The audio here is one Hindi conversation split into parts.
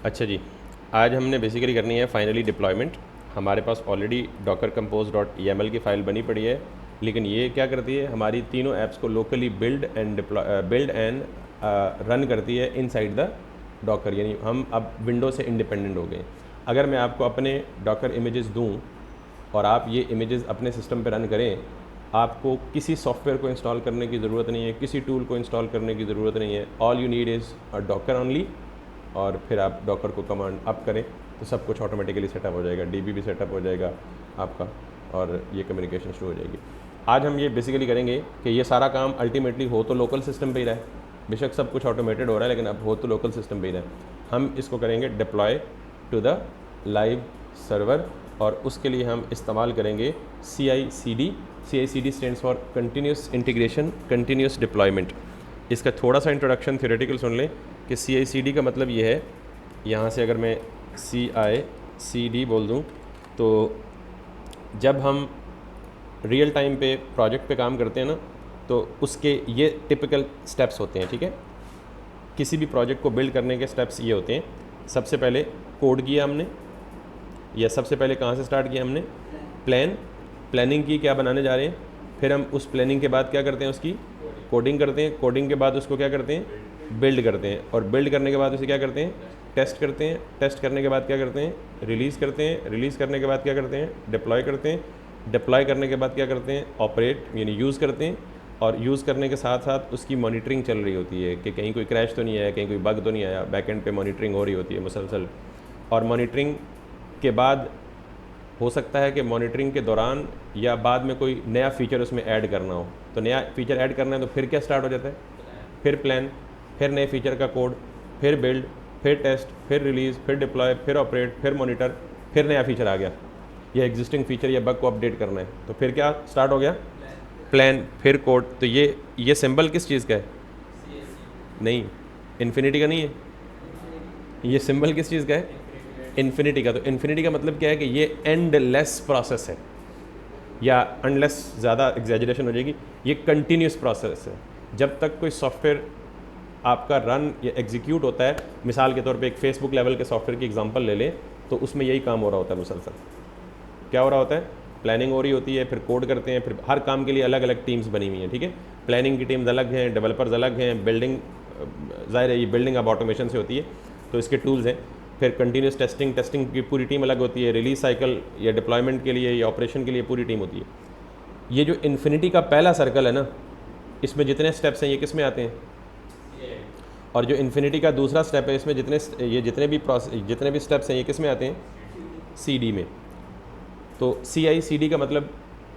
अच्छा जी, आज हमने बेसिकली करनी है फाइनली डिप्लॉयमेंट। हमारे पास already Docker compose dot YAML की फ़ाइल बनी पड़ी है, लेकिन ये क्या करती है, हमारी तीनों ऐप्स को लोकली बिल्ड एंड रन करती है इनसाइड द डॉकर। यानी हम अब विंडो से इंडिपेंडेंट हो गए। अगर मैं आपको अपने डॉकर इमेजेस दूँ और आप ये इमेजेस अपने सिस्टम पे रन करें, आपको किसी सॉफ्टवेयर को इंस्टॉल करने की ज़रूरत नहीं है, किसी टूल को इंस्टॉल करने की ज़रूरत नहीं है। All you need is a Docker only, और फिर आप डॉकर को कमांड अप करें तो सब कुछ ऑटोमेटिकली सेटअप हो जाएगा, डीबी भी सेटअप हो जाएगा आपका, और ये कम्युनिकेशन शुरू हो जाएगी। आज हम ये बेसिकली करेंगे कि ये सारा काम अल्टीमेटली हो तो लोकल सिस्टम पे ही रहा है, बेशक सब कुछ ऑटोमेटेड हो रहा है, लेकिन अब हो तो लोकल सिस्टम पे ही रहा है। हम इसको करेंगे deploy to the live server, और उसके लिए हम इस्तेमाल करेंगे CI/CD। CI/CD stands for continuous integration continuous deployment. इसका थोड़ा सा इंट्रोडक्शन थ्योरेटिकल सुन लें कि CI/CD का मतलब ये है, यहाँ से अगर मैं CI/CD बोल दूँ तो जब हम रियल टाइम पे प्रोजेक्ट पे काम करते हैं ना, तो उसके ये टिपिकल स्टेप्स होते हैं। ठीक है, किसी भी प्रोजेक्ट को बिल्ड करने के स्टेप्स ये होते हैं। सबसे पहले कोड किया हमने, या सबसे पहले कहाँ से स्टार्ट किया हमने, प्लानिंग की, क्या बनाने जा रहे हैं। फिर हम उस प्लानिंग के बाद क्या करते हैं, उसकी कोडिंग करते हैं। कोडिंग के बाद उसको क्या करते हैं, बिल्ड करते हैं। और बिल्ड करने के बाद उसे क्या करते हैं, टेस्ट करते हैं। टेस्ट करने के बाद क्या करते हैं, रिलीज़ करते हैं। रिलीज़ करने के बाद क्या करते हैं, डिप्लॉय करते हैं। डिप्लॉय करने के बाद क्या करते हैं, ऑपरेट यानी यूज़ करते हैं। और यूज़ करने के साथ साथ उसकी मॉनिटरिंग चल रही होती है कि कहीं कोई क्रैश तो नहीं आया, कहीं कोई बग तो नहीं आया। बैकएंड पे मॉनिटरिंग हो रही होती है मुसलसल। और मॉनिटरिंग के बाद हो सकता है कि मॉनिटरिंग के दौरान या बाद में कोई नया फ़ीचर उसमें ऐड करना हो, तो नया फ़ीचर ऐड करना है तो फिर क्या स्टार्ट हो जाता है, फिर प्लान, फिर नए फ़ीचर का कोड, फिर बिल्ड, फिर टेस्ट, फिर रिलीज़, फिर डिप्लॉय, फिर ऑपरेट, फिर मॉनिटर, फिर नया फ़ीचर आ गया या एग्जिस्टिंग फ़ीचर या बग को अपडेट करना है, तो फिर क्या स्टार्ट हो गया, प्लान, फिर कोड। तो ये सिंबल किस चीज़ का है, नहीं इन्फिनिटी का नहीं है, ये सिंबल किस चीज़ का है, इन्फिनिटी का। तो इन्फिनिटी का मतलब क्या है कि ये एंडलेस प्रोसेस है, या अनलेस ज़्यादा एग्जैजरेशन हो जाएगी, ये कंटिन्यूस प्रोसेस है। जब तक कोई सॉफ्टवेयर आपका रन या एग्जीक्यूट होता है, मिसाल के तौर पे एक फेसबुक लेवल के सॉफ्टवेयर की एग्जांपल ले लें, तो उसमें यही काम हो रहा होता है मुसलसल। क्या हो रहा होता है, प्लानिंग हो रही होती है, फिर कोड करते हैं, फिर हर काम के लिए अलग अलग टीम्स बनी हुई हैं। ठीक है, प्लानिंग की टीम्स अलग हैं, डेवलपर्स अलग हैं, बिल्डिंग, ज़ाहिर है ये बिल्डिंग अब ऑटोमेशन से होती है तो इसके टूल्स हैं। फिर कंटिन्यूस टेस्टिंग की पूरी टीम अलग होती है। रिलीज साइकिल या डिप्लॉयमेंट के लिए या ऑपरेशन के लिए पूरी टीम होती है। ये जो इन्फिनिटी का पहला सर्कल है ना, इसमें जितने स्टेप्स हैं ये किस में आते हैं, और जो इन्फिनिटी का दूसरा स्टेप है, इसमें जितने भी स्टेप्स हैं ये किस में आते हैं, CD में। तो CI/CD का मतलब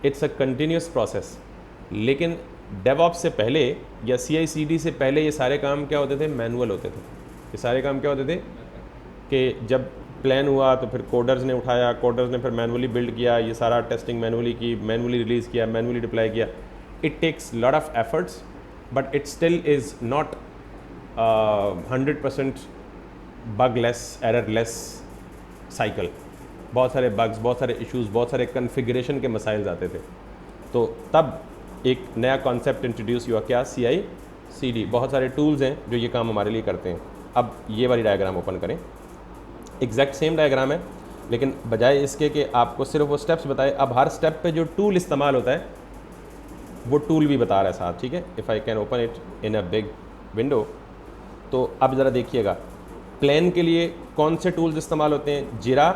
इट्स अ कंटिन्यूस प्रोसेस। लेकिन डेवऑप्स से पहले या CI/CD से पहले ये सारे काम क्या होते थे, मैनुअल होते थे। ये सारे काम क्या होते थे कि जब प्लान हुआ तो फिर कोडर्स ने उठाया, कोडर्स ने फिर मैनुअली बिल्ड किया, ये सारा टेस्टिंग मैनुअली की, मैनुअली रिलीज़ किया, मैनुअली डिप्लॉय किया। It takes lot of efforts, but it still is not 100% bug less, error less cycle. बहुत सारे बग्स, बहुत सारे इश्यूज़, बहुत सारे कन्फिग्रेशन के मसाइल आते थे। तो तब एक नया कॉन्सेप्ट इंट्रोड्यूस हुआ, क्या, CI/CD। बहुत सारे टूल्स हैं जो ये काम हमारे लिए करते हैं। अब ये वाली डायग्राम ओपन करें, एग्जैक्ट सेम डायग्राम है, लेकिन बजाय इसके कि आपको सिर्फ वो स्टेप्स बताए, अब हर स्टेप पे जो टूल इस्तेमाल होता है वो टूल भी बता रहा है साथ। ठीक है, if I can open it in a big window, तो अब ज़रा देखिएगा प्लान के लिए कौन से टूल्स इस्तेमाल होते हैं, जिरा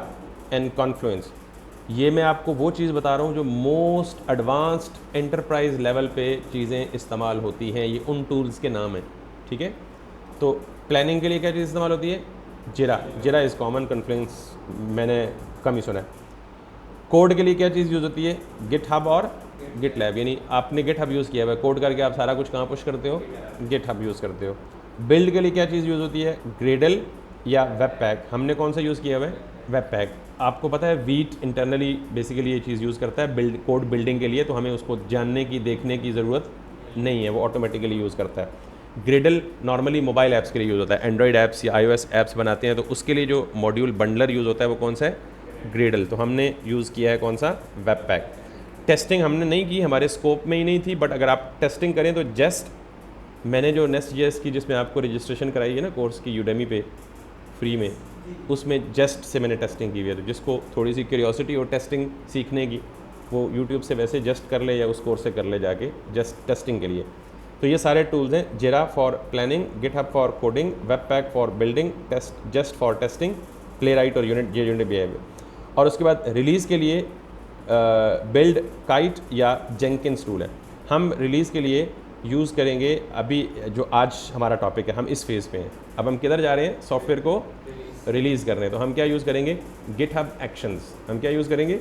एंड कॉन्फ्लुएंस। ये मैं आपको वो चीज़ बता रहा हूँ जो मोस्ट एडवांस्ड एंटरप्राइज लेवल पे चीज़ें इस्तेमाल होती हैं, ये उन टूल्स के नाम हैं। ठीक है, तो प्लानिंग के लिए क्या चीज़ इस्तेमाल होती है, जिरा इज़ कॉमन, कॉन्फ्लुएंस मैंने कम ही सुना है। कोड के लिए क्या चीज़ यूज़ होती है, गिटहब और गिटलैब। यानी आपने गिटहब यूज़ किया हुआ है, कोड करके आप सारा कुछ कहाँ पुश करते हो, गिटहब यूज़ करते हो। बिल्ड के लिए क्या चीज़ यूज़ होती है, ग्रेडल या वेबपैक। हमने कौन सा यूज़ किया हुआ है, वेबपैक। आपको पता है वीट इंटरनली बेसिकली ये चीज़ यूज़ करता है कोड बिल्डिंग के लिए, तो हमें उसको जानने की, देखने की ज़रूरत नहीं है, वो ऑटोमेटिकली यूज़ करता है। ग्रेडल नॉर्मली मोबाइल ऐप्स के लिए यूज़ होता है, एंड्रॉयड ऐप्स या iOS ऐप्स बनाते हैं तो उसके लिए जो मॉड्यूल बंडलर यूज़ होता है वो कौन सा है, ग्रेडल। तो हमने यूज़ किया है कौन सा, वेबपैक। टेस्टिंग हमने नहीं की, हमारे स्कोप में ही नहीं थी, बट अगर आप टेस्टिंग करें तो जस्ट मैंने जो Nest.js की, जिसमें आपको रजिस्ट्रेशन कराई है ना कोर्स की यूडेमी पे, फ्री में, उसमें जस्ट से मैंने टेस्टिंग की हुई है। तो जिसको थोड़ी सी क्यूरियोसिटी हो टेस्टिंग सीखने की, वो यूट्यूब से वैसे जस्ट कर ले या उस कोर्स से कर ले जाके जस्ट टेस्टिंग के लिए। तो ये सारे टूल्स हैं, Jira for planning, GitHub for coding, webpack for building, test just for testing, Playwright और यूनिट बिहेवियर। और उसके बाद रिलीज़ के लिए बिल्ड काइट या जेंकिंस टूल है। हम रिलीज़ के लिए यूज़ करेंगे अभी जो आज हमारा टॉपिक है, हम इस फेज़ पे हैं। अब हम किधर जा रहे हैं, सॉफ्टवेयर को रिलीज़ कर रहे हैं। तो हम क्या यूज़ करेंगे, गिटहब एक्शंस। हम क्या यूज़ करेंगे,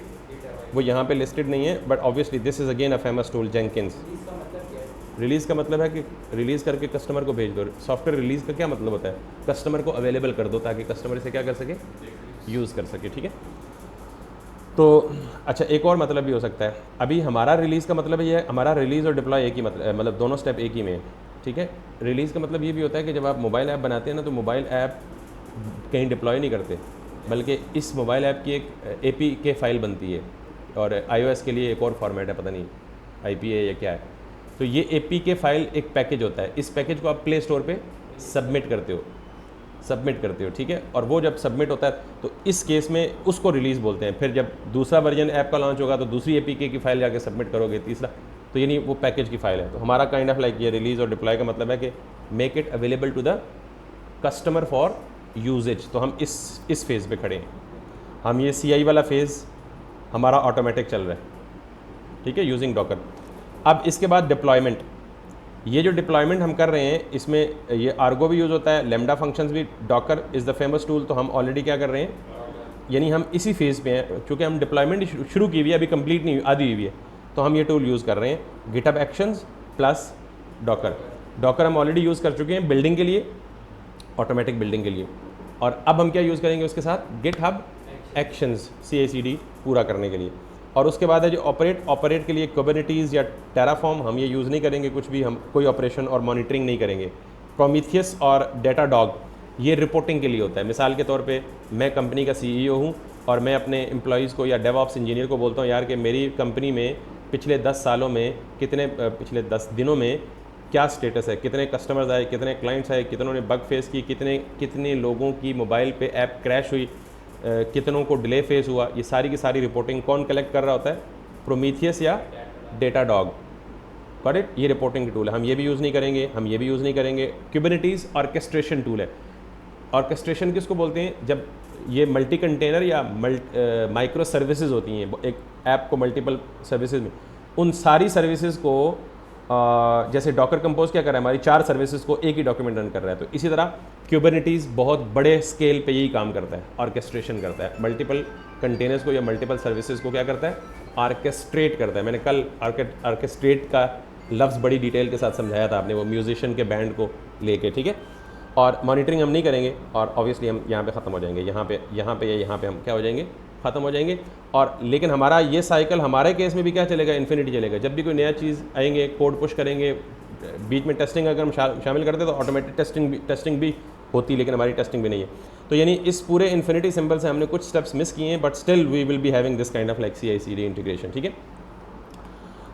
वो यहाँ पे लिस्टेड नहीं है, but obviously this is again a famous tool, Jenkins. Release का मतलब है कि रिलीज़ करके कस्टमर को भेज दो। सॉफ्टवेयर रिलीज़ का क्या मतलब होता है, कस्टमर को अवेलेबल कर दो ताकि कस्टमर इसे क्या कर सके, यूज़ कर सके। ठीक है। तो अच्छा, एक और मतलब भी हो सकता है। अभी हमारा रिलीज़ का मतलब ये है, हमारा रिलीज़ और डिप्लॉय एक ही मतलब दोनों स्टेप एक ही में है। ठीक है। रिलीज़ का मतलब ये भी होता है कि जब आप मोबाइल ऐप बनाते हैं ना, तो मोबाइल ऐप कहीं डिप्लॉय नहीं करते, बल्कि इस मोबाइल ऐप की एक APK फाइल बनती है, और iOS के लिए एक और फॉर्मेट है, पता नहीं IPA या क्या है। तो ये APK फाइल एक पैकेज होता है। इस पैकेज को आप प्ले स्टोर पे सबमिट करते हो। ठीक है। और वो जब सबमिट होता है तो इस केस में उसको रिलीज़ बोलते हैं। फिर जब दूसरा वर्जन ऐप का लॉन्च होगा तो दूसरी APK की फाइल जाके सबमिट करोगे, तीसरा, तो यानी वो पैकेज की फाइल है। तो हमारा काइंड ऑफ लाइक ये रिलीज़ और डिप्लॉय का मतलब है कि make it available to the customer for usage. तो हम इस फेज़ पे खड़े हैं। हम ये CI वाला फेज़ हमारा ऑटोमेटिक चल रहा है। ठीक है, यूजिंग डॉकर। अब इसके बाद डिप्लॉयमेंट। ये जो डिप्लॉयमेंट हम कर रहे हैं, इसमें ये आर्गो भी यूज़ होता है, लैम्डा फंक्शंस भी। Docker is the famous tool. तो हम ऑलरेडी क्या कर रहे हैं, यानी हम इसी फेज़ पे हैं, क्योंकि हम डिप्लॉयमेंट शुरू की हुई है, अभी कंप्लीट नहीं, आधी हुई है। तो हम ये टूल यूज़ कर रहे हैं, GitHub actions plus Docker. Docker हम ऑलरेडी यूज़ कर चुके हैं बिल्डिंग के लिए, ऑटोमेटिक बिल्डिंग के लिए। और अब हम क्या यूज़ करेंगे उसके साथ, गिटहब एक्शंस, CI/CD पूरा करने के लिए। और उसके बाद है जो ऑपरेट के लिए कुबरनेटीज़ या टेराफॉर्म हम ये यूज़ नहीं करेंगे, कुछ भी हम कोई ऑपरेशन और मॉनिटरिंग नहीं करेंगे। प्रोमीथियस और डेटाडॉग ये रिपोर्टिंग के लिए होता है। मिसाल के तौर पे मैं कंपनी का CEO हूँ और मैं अपने एम्प्लॉयज़ को या डेवऑप्स इंजीनियर को बोलता हूँ, यार कि मेरी कंपनी में पिछले 10 सालों में पिछले 10 दिनों में क्या स्टेटस है, कितने कस्टमर्स आए, कितने क्लाइंट्स आए, कितनों ने बग फेस की, कितने लोगों की मोबाइल पे ऐप क्रैश हुई, कितनों को डिले फेस हुआ। ये सारी की सारी रिपोर्टिंग कौन कलेक्ट कर रहा होता है, प्रोमीथियस या डेटाडॉग। Got it. ये रिपोर्टिंग की टूल है, हम ये भी यूज़ नहीं करेंगे, हम ये भी यूज़ नहीं करेंगे। कुबरनेटीज़ ऑर्केस्ट्रेशन टूल है। ऑर्केस्ट्रेशन किसको बोलते हैं, जब ये मल्टी कंटेनर या माइक्रो सर्विसेज होती हैं एक ऐप को मल्टीपल सर्विसेज में, उन सारी सर्विसेज को जैसे डॉकर कंपोज क्या कर रहा है, हमारी 4 सर्विसेज को एक ही डॉक्यूमेंट रन कर रहा है। तो इसी तरह कुबरनेटीज़ बहुत बड़े स्केल पे यही काम करता है, ऑर्केस्ट्रेशन करता है। मल्टीपल कंटेनर्स को या मल्टीपल सर्विसेज को क्या करता है, ऑर्केस्ट्रेट करता है। मैंने कल ऑर्केस्ट्रेट का लफ्ज़ बड़ी डिटेल के साथ समझाया था आपने, वो म्यूजिशियन के बैंड को लेके। ठीक है। और मॉनिटरिंग हम नहीं करेंगे, और ऑब्वियसली हम यहाँ पे ख़त्म हो जाएंगे, यहाँ पे या यहाँ पे हम क्या हो जाएंगे, ख़त्म हो जाएंगे। और लेकिन हमारा ये साइकिल हमारे केस में भी क्या चलेगा, इन्फिनिटी चलेगा। जब भी कोई नया चीज़ आएंगे, कोड पुश करेंगे, बीच में टेस्टिंग अगर हम शामिल करते तो ऑटोमेटिक टेस्टिंग भी होती, लेकिन हमारी टेस्टिंग भी नहीं है। तो यानी इस पूरे इन्फिनिटी सिंबल से हमने कुछ स्टेप्स मिस किए हैं, but still we will be having this kind of like CI/CD integration. ठीक है।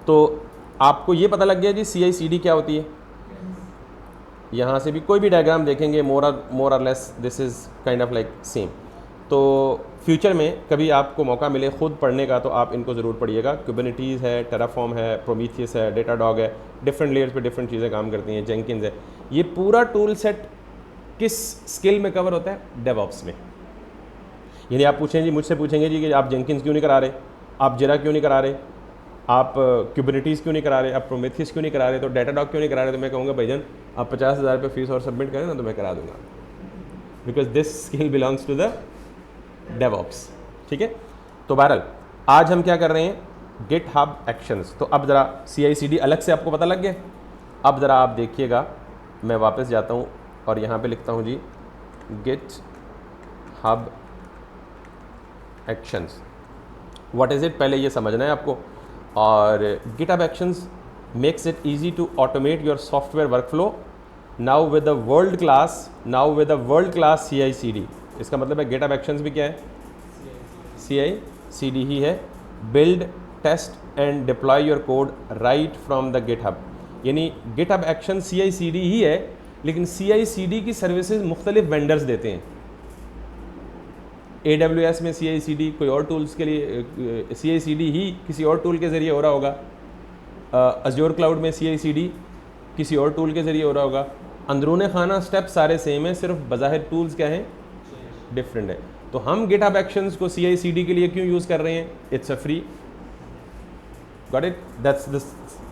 तो आपको ये पता लग गया जी CI/CD क्या होती है। यहाँ से भी कोई भी डायग्राम देखेंगे, मोर और less this is kind of like same. तो फ्यूचर में कभी आपको मौका मिले खुद पढ़ने का तो आप इनको ज़रूर पढ़िएगा। कुबरनेटीज़ है, टेराफॉर्म है, प्रोमीथियस है, डेटाडॉग है, डिफरेंट लेयर्स पे डिफरेंट चीज़ें काम करती हैं, जेंकिंस है। ये पूरा टूल सेट किस स्किल में कवर होता है, डेवऑप्स में। यानी आप मुझसे पूछेंगे जी कि आप जेंकिंस क्यों नहीं करा रहे, आप जिरा क्यों नहीं करा रहे, आप कुबरनेटीज़ क्यों नहीं करा रहे, आप प्रोमीथियस क्यों नहीं करा रहे, तो डेटाडॉग क्यों नहीं करा रहे, तो मैं कहूँगा भाईजान आप 50,000 पे फीस और सबमिट करें ना, तो मैं करा दूँगा, because this skill belongs to the DevOps. ठीक है। तो बहरहाल आज हम क्या कर रहे हैं, गिटहब एक्शंस। तो अब ज़रा CI/CD अलग से आपको पता लग गया। अब ज़रा आप देखिएगा, मैं वापस जाता हूँ और यहाँ पे लिखता हूँ जी GitHub Actions. What is it, पहले ये समझना है आपको। और GitHub Actions makes it easy to automate your software workflow now with the world class CI/CD। इसका मतलब है गिटहब एक्शंस भी क्या है, CI/CD ही है। Build, test and deploy your code right from the GitHub. यानी गिटहब एक्शन CI/CD ही है, लेकिन CI/CD की सर्विसेज मुख्तलिफ वेंडर्स देते हैं। AWS में CI/CD कोई और टूल्स के लिए CI/CD ही किसी और टूल के ज़रिए हो रहा होगा, अज़्योर क्लाउड में CI/CD किसी और टूल के ज़रिए हो रहा होगा। अंदरूने खाना स्टेप सारे सेम है, सिर्फ बज़ाहिर टूल्स क्या हैं, डिफरेंट है। तो हम GitHub एक्शंस को CI/CD के लिए क्यों यूज़ कर रहे हैं? It's a free, got it, that's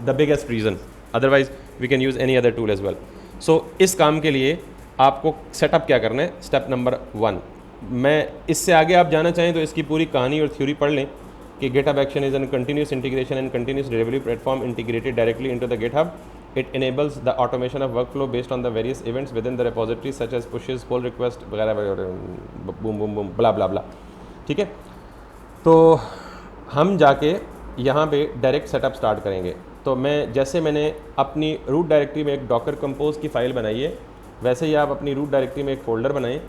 the biggest reason, otherwise we can use any other tool as well. So इस काम के लिए आपको सेटअप क्या करना है, स्टेप नंबर 1। मैं इससे आगे आप जाना चाहें तो इसकी पूरी कहानी और थ्योरी पढ़ लें कि GitHub action is an continuous integration and continuous delivery platform integrated directly into the GitHub. It enables the automation of workflow based on the various events within the repository such as pushes, pull request वगैरह वगैरह, बूम बूम बूम ब्ला ब्ला ब्ला। ठीक है, तो हम जाके यहाँ पे डायरेक्ट सेटअप स्टार्ट करेंगे। तो मैंने अपनी रूट डायरेक्टरी में एक डॉकर कंपोज की फ़ाइल बनाई है, वैसे ही आप अपनी रूट डायरेक्टरी में एक फ़ोल्डर बनाएं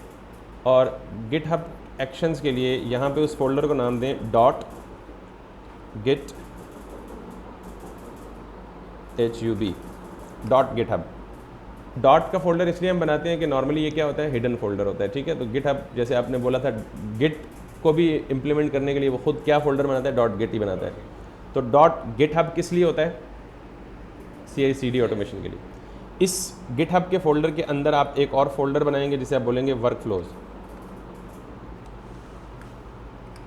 और GitHub एक्शंस के लिए यहाँ पे उस फोल्डर को नाम दें .github. डॉट का फोल्डर इसलिए हम बनाते हैं कि नॉर्मली ये क्या होता है, हिडन फोल्डर होता है। ठीक है, तो GitHub जैसे आपने बोला था, गिट को भी इम्प्लीमेंट करने के लिए वो खुद क्या फोल्डर बनाता है, .git ही बनाता है। तो .github किस लिए होता है, CI/CD ऑटोमेशन के लिए। इस GitHub के फोल्डर के अंदर आप एक और फोल्डर बनाएंगे जिसे आप बोलेंगे वर्कफ्लोज।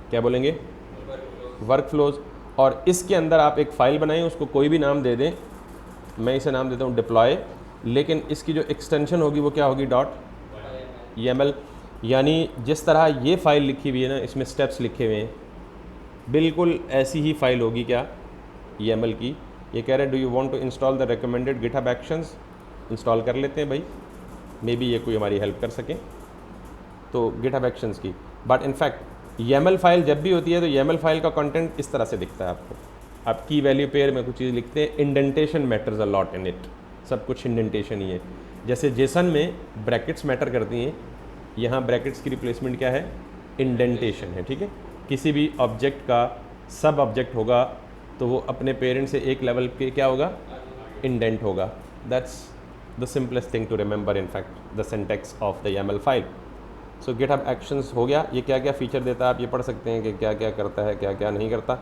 क्या बोलेंगे, वर्कफ्लोज। और इसके अंदर आप एक फ़ाइल बनाएं, उसको कोई भी नाम दे दें, मैं इसे नाम देता हूँ डिप्लॉय, लेकिन इसकी जो एक्सटेंशन होगी वो क्या होगी, .yaml। यानी जिस तरह ये फ़ाइल लिखी हुई है ना, इसमें स्टेप्स लिखे हुए हैं, बिल्कुल ऐसी ही फ़ाइल होगी क्या, YAML की। ये कह रहे हैं do you want to install the recommended GitHub actions, install कर लेते हैं भाई, मे बी ये कोई हमारी हेल्प कर सकें तो GitHub एक्शंस की। बट इनफैक्ट YAML फाइल जब भी होती है तो YAML फाइल का कंटेंट इस तरह से दिखता है आपको। आप की वैल्यू पेयर में कुछ चीज़ लिखते हैं, indentation matters a lot in it, सब कुछ इंडेंटेशन ही है। जैसे जेसन में ब्रैकेट्स मैटर करती हैं, यहाँ ब्रैकेट्स की रिप्लेसमेंट क्या है, इंडेंटेशन है। ठीक है, किसी भी ऑब्जेक्ट का सब ऑब्जेक्ट होगा तो वो अपने पेरेंट से एक लेवल पे क्या होगा, इंडेंट होगा। That's the simplest thing to remember in fact the syntax of the YAML file. So GitHub actions हो गया, ये क्या क्या फ़ीचर देता है आप ये पढ़ सकते हैं कि क्या क्या करता है, क्या क्या नहीं करता।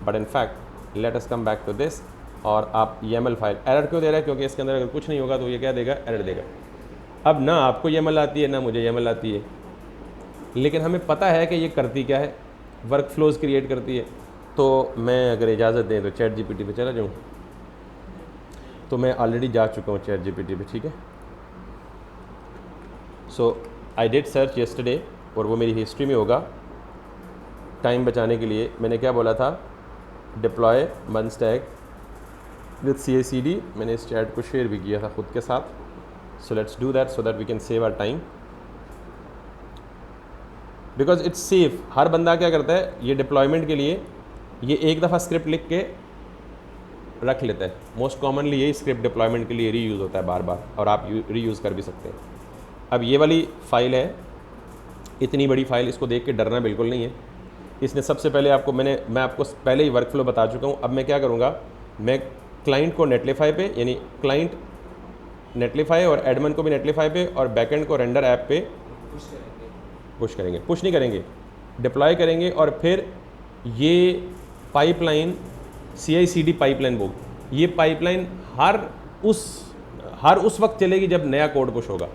But in fact let us come back to this. और आप YAML फाइल एरर क्यों दे रहा है, क्योंकि इसके अंदर अगर कुछ नहीं होगा तो ये क्या देगा, एरर देगा। अब ना आपको YAML आती है ना मुझे YAML आती है, लेकिन हमें पता है कि ये करती क्या है, वर्क फ्लोज क्रिएट करती है। तो मैं अगर इजाज़त दें तो ChatGPT पे चला जाऊँ, तो मैं ऑलरेडी जा चुका हूँ ChatGPT पे। ठीक है, so I did search yesterday, और वो मेरी हिस्ट्री में होगा। टाइम बचाने के लिए मैंने क्या बोला था, deploy one stack with CI/CD। मैंने इस चैट को शेयर भी किया था खुद के साथ। So let's do that so that we can save our time, because it's safe. हर बंदा क्या करता है, ये डिप्लॉयमेंट के लिए ये एक दफ़ा स्क्रिप्ट लिख के रख लेता है। मोस्ट कॉमनली यही स्क्रिप्ट डिप्लॉयमेंट के लिए रीयूज़ होता है बार बार, और आप रीयूज़ कर भी सकते हैं। अब ये वाली फ़ाइल है, इतनी बड़ी फ़ाइल, इसको देख के डरना बिल्कुल नहीं है। इसने सबसे पहले आपको मैं आपको पहले ही वर्क फ्लो बता चुका हूँ। अब मैं क्या करूँगा, मैं क्लाइंट को नेटलिफाई पे, यानी क्लाइंट नेटलिफाई और एडमिन को भी नेटलिफाई पे, और बैकएंड को रेंडर ऐप पे पुश करेंगे। पुश नहीं करेंगे, डिप्लॉय करेंगे। और फिर ये पाइपलाइन CI/CD पाइपलाइन बोल, ये पाइपलाइन हर उस वक्त चलेगी जब नया कोड पुश होगा।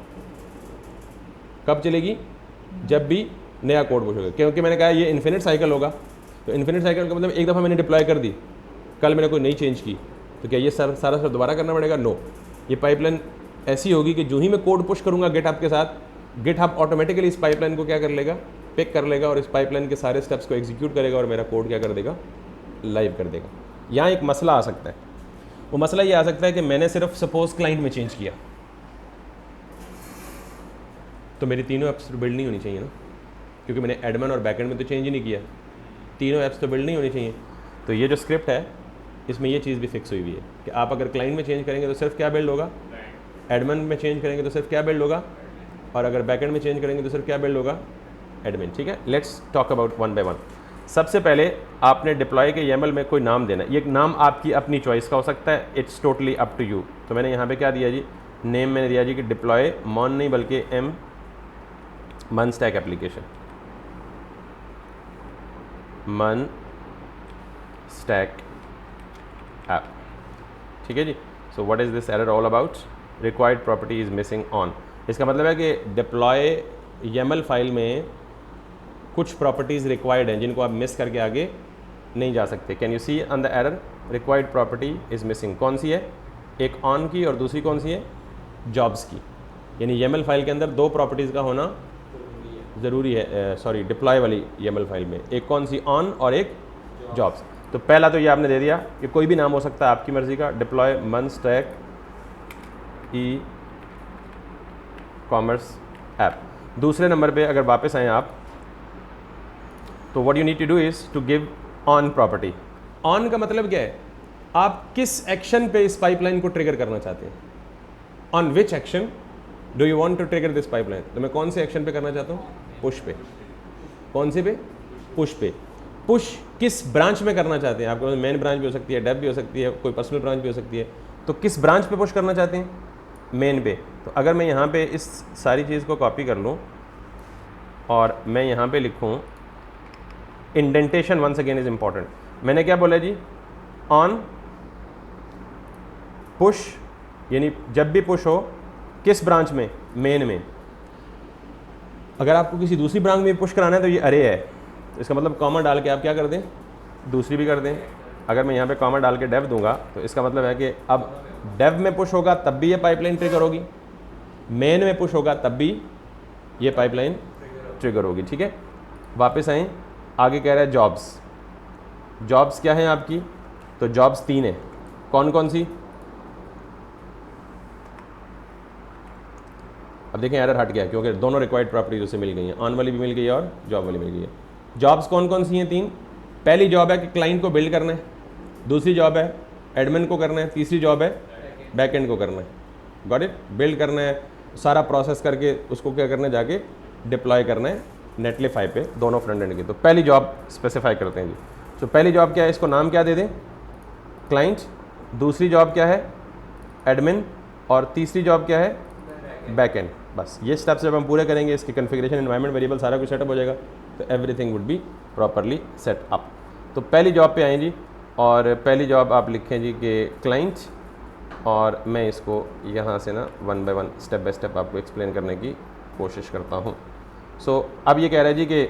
कब चलेगी, जब भी नया कोड पुश होगा, क्योंकि मैंने कहा ये इन्फिनिट साइकिल होगा। तो इन्फिनिट साइकिल का मतलब एक दफ़ा मैंने डिप्लॉय कर दी, कल मैंने कोई नई चेंज की, तो क्या ये सारा दोबारा करना पड़ेगा? नो। ये पाइपलाइन ऐसी होगी कि जो ही मैं कोड पुश करूँगा GitHub के साथ, GitHub ऑटोमेटिकली इस पाइपलाइन को क्या कर लेगा, पिक कर लेगा, और इस पाइपलाइन के सारे स्टेप्स को एग्जीक्यूट करेगा, और मेरा कोड क्या कर देगा, लाइव कर देगा। यहाँ एक मसला आ सकता है, वो मसला ये आ सकता है कि मैंने सिर्फ सपोज क्लाइंट में चेंज किया, तो मेरी तीनों ऐप्स बिल्ड नहीं होनी चाहिए ना, क्योंकि मैंने एडमिन और बैकएंड में तो चेंज ही नहीं किया, तीनों ऐप्स तो बिल्ड नहीं होनी चाहिए। तो ये जो स्क्रिप्ट है इसमें ये चीज़ भी फिक्स हुई है कि आप अगर क्लाइंट में चेंज करेंगे तो सिर्फ क्या बिल्ड होगा, एडमिन में चेंज करेंगे तो सिर्फ क्या बिल्ड होगा, और अगर बैकएंड में चेंज करेंगे तो सिर्फ क्या बिल्ड होगा, एडमिन। ठीक है, let's talk about one by one. सबसे पहले आपने डिप्लॉय के YAML में कोई नाम देना है। ये नाम आपकी अपनी चॉइस का हो सकता है, it's totally up to you. तो मैंने यहाँ पे क्या दिया जी, नेम मैंने दिया जी कि डिप्लॉय मॉन नहीं बल्कि वन स्टैक एप्लीकेशन। मन स्टैक ऐप। ठीक है जी। So what is this error all about? Required property is missing on. इसका मतलब है कि डिप्लॉय YAML फाइल में कुछ प्रॉपर्टीज़ रिक्वायर्ड हैं जिनको आप मिस करके आगे नहीं जा सकते। Can you see on the error? Required property is missing. कौन सी है? एक ऑन की और दूसरी कौन सी है? जॉब्स की। यानी YAML फाइल के अंदर दो प्रॉपर्टीज़ का होना ज़रूरी है, सॉरी डिप्लॉय वाली YAML फाइल में। एक कौन सी? ऑन और एक जॉब्स। तो पहला तो ये आपने दे दिया कि कोई भी नाम हो सकता है आपकी मर्ज़ी का, डिप्लॉय मन स्टैक ई कॉमर्स ऐप। दूसरे नंबर पे अगर वापस आएँ आप, तो what you need to do is to give on property. On का मतलब क्या है? आप किस एक्शन पे इस पाइपलाइन को ट्रिगर करना चाहते हैं? On which action do you want to trigger this pipeline? तो मैं कौन से एक्शन पे करना चाहता हूँ? पुश पे। कौन से पे? पुश पे। पुश किस ब्रांच में करना चाहते हैं? आपके मेन ब्रांच भी हो सकती है, डेव भी हो सकती है, कोई पर्सनल ब्रांच भी हो सकती है। तो किस ब्रांच पे पुश करना चाहते हैं? मेन पे। तो अगर मैं यहाँ पे इस सारी चीज़ को कॉपी कर लूँ और मैं यहाँ पे लिखूँ indentation, once again is important. मैंने क्या बोला जी? ऑन पुश, यानी जब भी पुश हो किस ब्रांच में? मेन में। अगर आपको किसी दूसरी ब्रांच में पुश कराना है तो ये अरे है, तो इसका मतलब कॉमा डाल के आप क्या कर दें? दूसरी भी कर दें। अगर मैं यहाँ पे कॉमा डाल के डेव दूंगा तो इसका मतलब है कि अब डेव में पुश होगा तब भी ये पाइपलाइन ट्रिगर होगी, मेन में पुश होगा तब भी ये पाइपलाइन ट्रिगर होगी। ठीक है, वापस आएँ। आगे कह रहा है जॉब्स। जॉब्स क्या है आपकी? तो जॉब्स 3 है। कौन कौन सी? अब देखें एरर हट गया क्योंकि दोनों रिक्वायर्ड प्रॉपर्टीज उसे मिल गई हैं, ऑन वाली भी मिल गई है और जॉब वाली मिल गई है। जॉब्स कौन कौन सी हैं? 3। पहली जॉब है कि क्लाइंट को बिल्ड करना है, दूसरी जॉब है एडमिन को करना है, तीसरी जॉब है बैकएंड को करना है। Got it? बिल्ड करना है, सारा प्रोसेस करके उसको क्या करना है? जाके डिप्लॉय करना है नेटलिफाई पे, दोनों फ्रंट एंड की। तो पहली जॉब स्पेसिफाई करते हैं जी। तो पहली जॉब क्या है? इसको नाम क्या दे दें? क्लाइंट। दूसरी जॉब क्या है? एडमिन। और तीसरी जॉब क्या है? बैकएंड। बस ये स्टेप्स जब हम पूरे करेंगे, इसकी कॉन्फ़िगरेशन, एनवायरनमेंट वेरिएबल सारा कुछ सेटअप हो जाएगा, तो everything would be properly set up. तो पहली जॉब पे आएँ जी, और पहली जॉब आप लिखें जी कि क्लाइंट, और मैं इसको यहाँ से ना 1 बाय 1 स्टेप बाय स्टेप आपको एक्सप्लेन करने की कोशिश करता हूँ। सो अब ये कह रहा है जी कि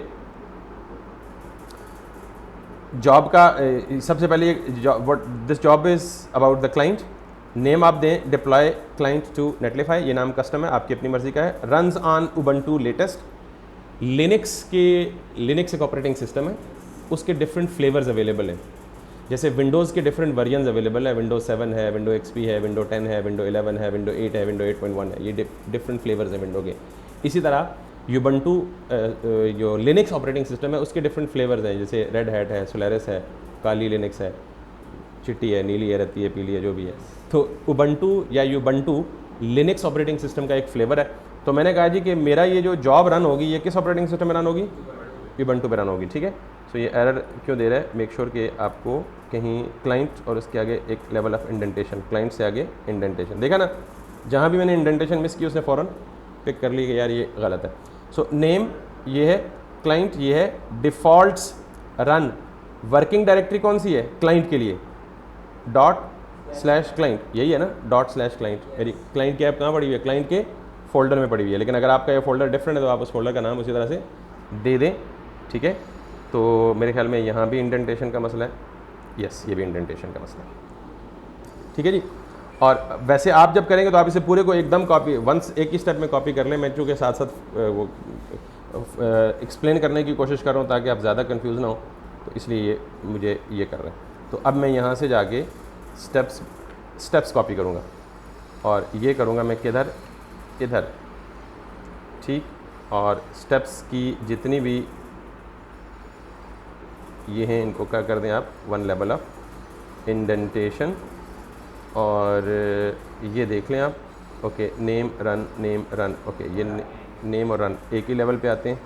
जॉब का सबसे पहले what this job is about the client. Name आप दें डिप्लॉय क्लाइंट टू नेटलिफाई, ये नाम कस्टम है, आपकी अपनी मर्जी का है। Runs on Ubuntu latest. Linux एक ऑपरेटिंग सिस्टम है, उसके डिफरेंट फ्लेवर्स अवेलेबल हैं। जैसे विंडोज़ के डिफरेंट वर्जन्स अवेलेबल है, विंडोज 7 है, विंडो XP है, विंडो 10 है, विंडो 11 है, विंडो 8 है, विंडो 8.1 है, ये डिफरेंट फ्लेवर्स हैं विंडो के। इसी तरह यूबंटू जो लिनक्स ऑपरेटिंग सिस्टम है उसके डिफरेंट फ्लेवर्स हैं, जैसे रेड हैट है, सोलारिस है, काली लिनक्स है, चिट्टी है, नीली है, रत्ती है, पीली है, जो भी है। तो उबंटू या यूबंटू लिनक्स ऑपरेटिंग सिस्टम का एक फ्लेवर है। तो मैंने कहा जी कि मेरा ये जो जॉब रन होगी ये किस ऑपरेटिंग सिस्टम में रन होगी? यूबंटू पे रन होगी। ठीक है, सो ये एरर क्यों दे रहा है? मेक श्योर कि आपको कहीं क्लाइंट और उसके आगे एक लेवल ऑफ इंडेंटेशन, क्लाइंट से आगे इंडेंटेशन, देखा ना, जहाँ भी मैंने इंडेंटेशन मिस की उसने फ़ौरन पिक कर ली कि यार ये गलत है। सो नेम ये है, क्लाइंट ये है, डिफ़ॉल्ट्स रन, वर्किंग डायरेक्टरी कौन सी है क्लाइंट के लिए? ./क्लाइंट, यही है ना, ./क्लाइंट। मेरी क्लाइंट की ऐप कहाँ पड़ी हुई है? क्लाइंट के फोल्डर में पड़ी हुई है। लेकिन अगर आपका ये फोल्डर डिफरेंट है तो आप उस फोल्डर का नाम उसी तरह से दे दें। ठीक है, तो मेरे ख्याल में यहाँ भी इंडेंटेशन का मसला है। यस, ये भी इंडेंटेशन का मसला है। ठीक है जी, और वैसे आप जब करेंगे तो आप इसे पूरे को एकदम कॉपी, वंस एक ही स्टेप में कॉपी कर लें। मैं चूँकि साथ साथ वो एक्सप्लेन करने की कोशिश कर रहा हूँ ताकि आप ज़्यादा कंफ्यूज ना हो, तो इसलिए मुझे ये कर रहे हैं। तो अब मैं यहाँ से जाके स्टेप्स कॉपी करूँगा और ये करूँगा मैं किधर? इधर। ठीक, और स्टेप्स की जितनी भी ये हैं इनको क्या कर दें आप? 1 लेवल ऑफ इंडेंटेशन, और ये देख लें आप। Okay, name run. ओके, ये नेम और रन एक ही लेवल पे आते हैं,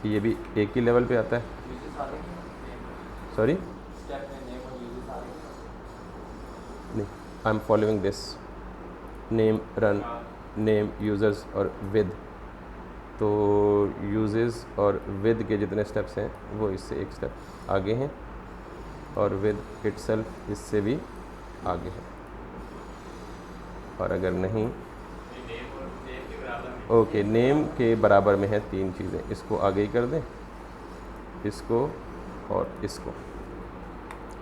ये भी एक ही लेवल पे आता है। सॉरी नहीं, I am following this name run name users और विद तो यूजेस और विद के जितने स्टेप्स हैं वो इससे एक स्टेप आगे हैं और विद इटसेल्फ इससे भी आगे है। और अगर नहीं, ओके, नेम के बराबर में है तीन चीज़ें, इसको आगे ही कर दें, इसको और इसको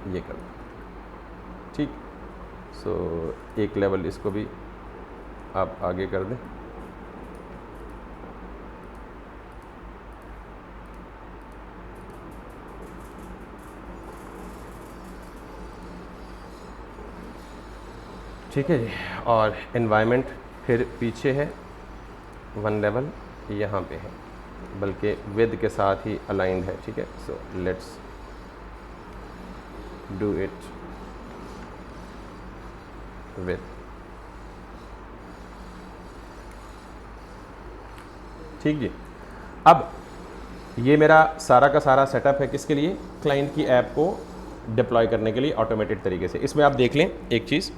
ये कर दें, ठीक। सो एक लेवल इसको भी आप आगे कर दें। ठीक है जी। और एनवायरनमेंट फिर पीछे है, वन लेवल यहाँ पे है, बल्कि विद के साथ ही अलाइंड है, ठीक है। So let's do it with, ठीक जी। अब ये मेरा सारा का सारा सेटअप है किसके लिए, क्लाइंट की ऐप को डिप्लॉय करने के लिए ऑटोमेटेड तरीके से। इसमें आप देख लें एक चीज़,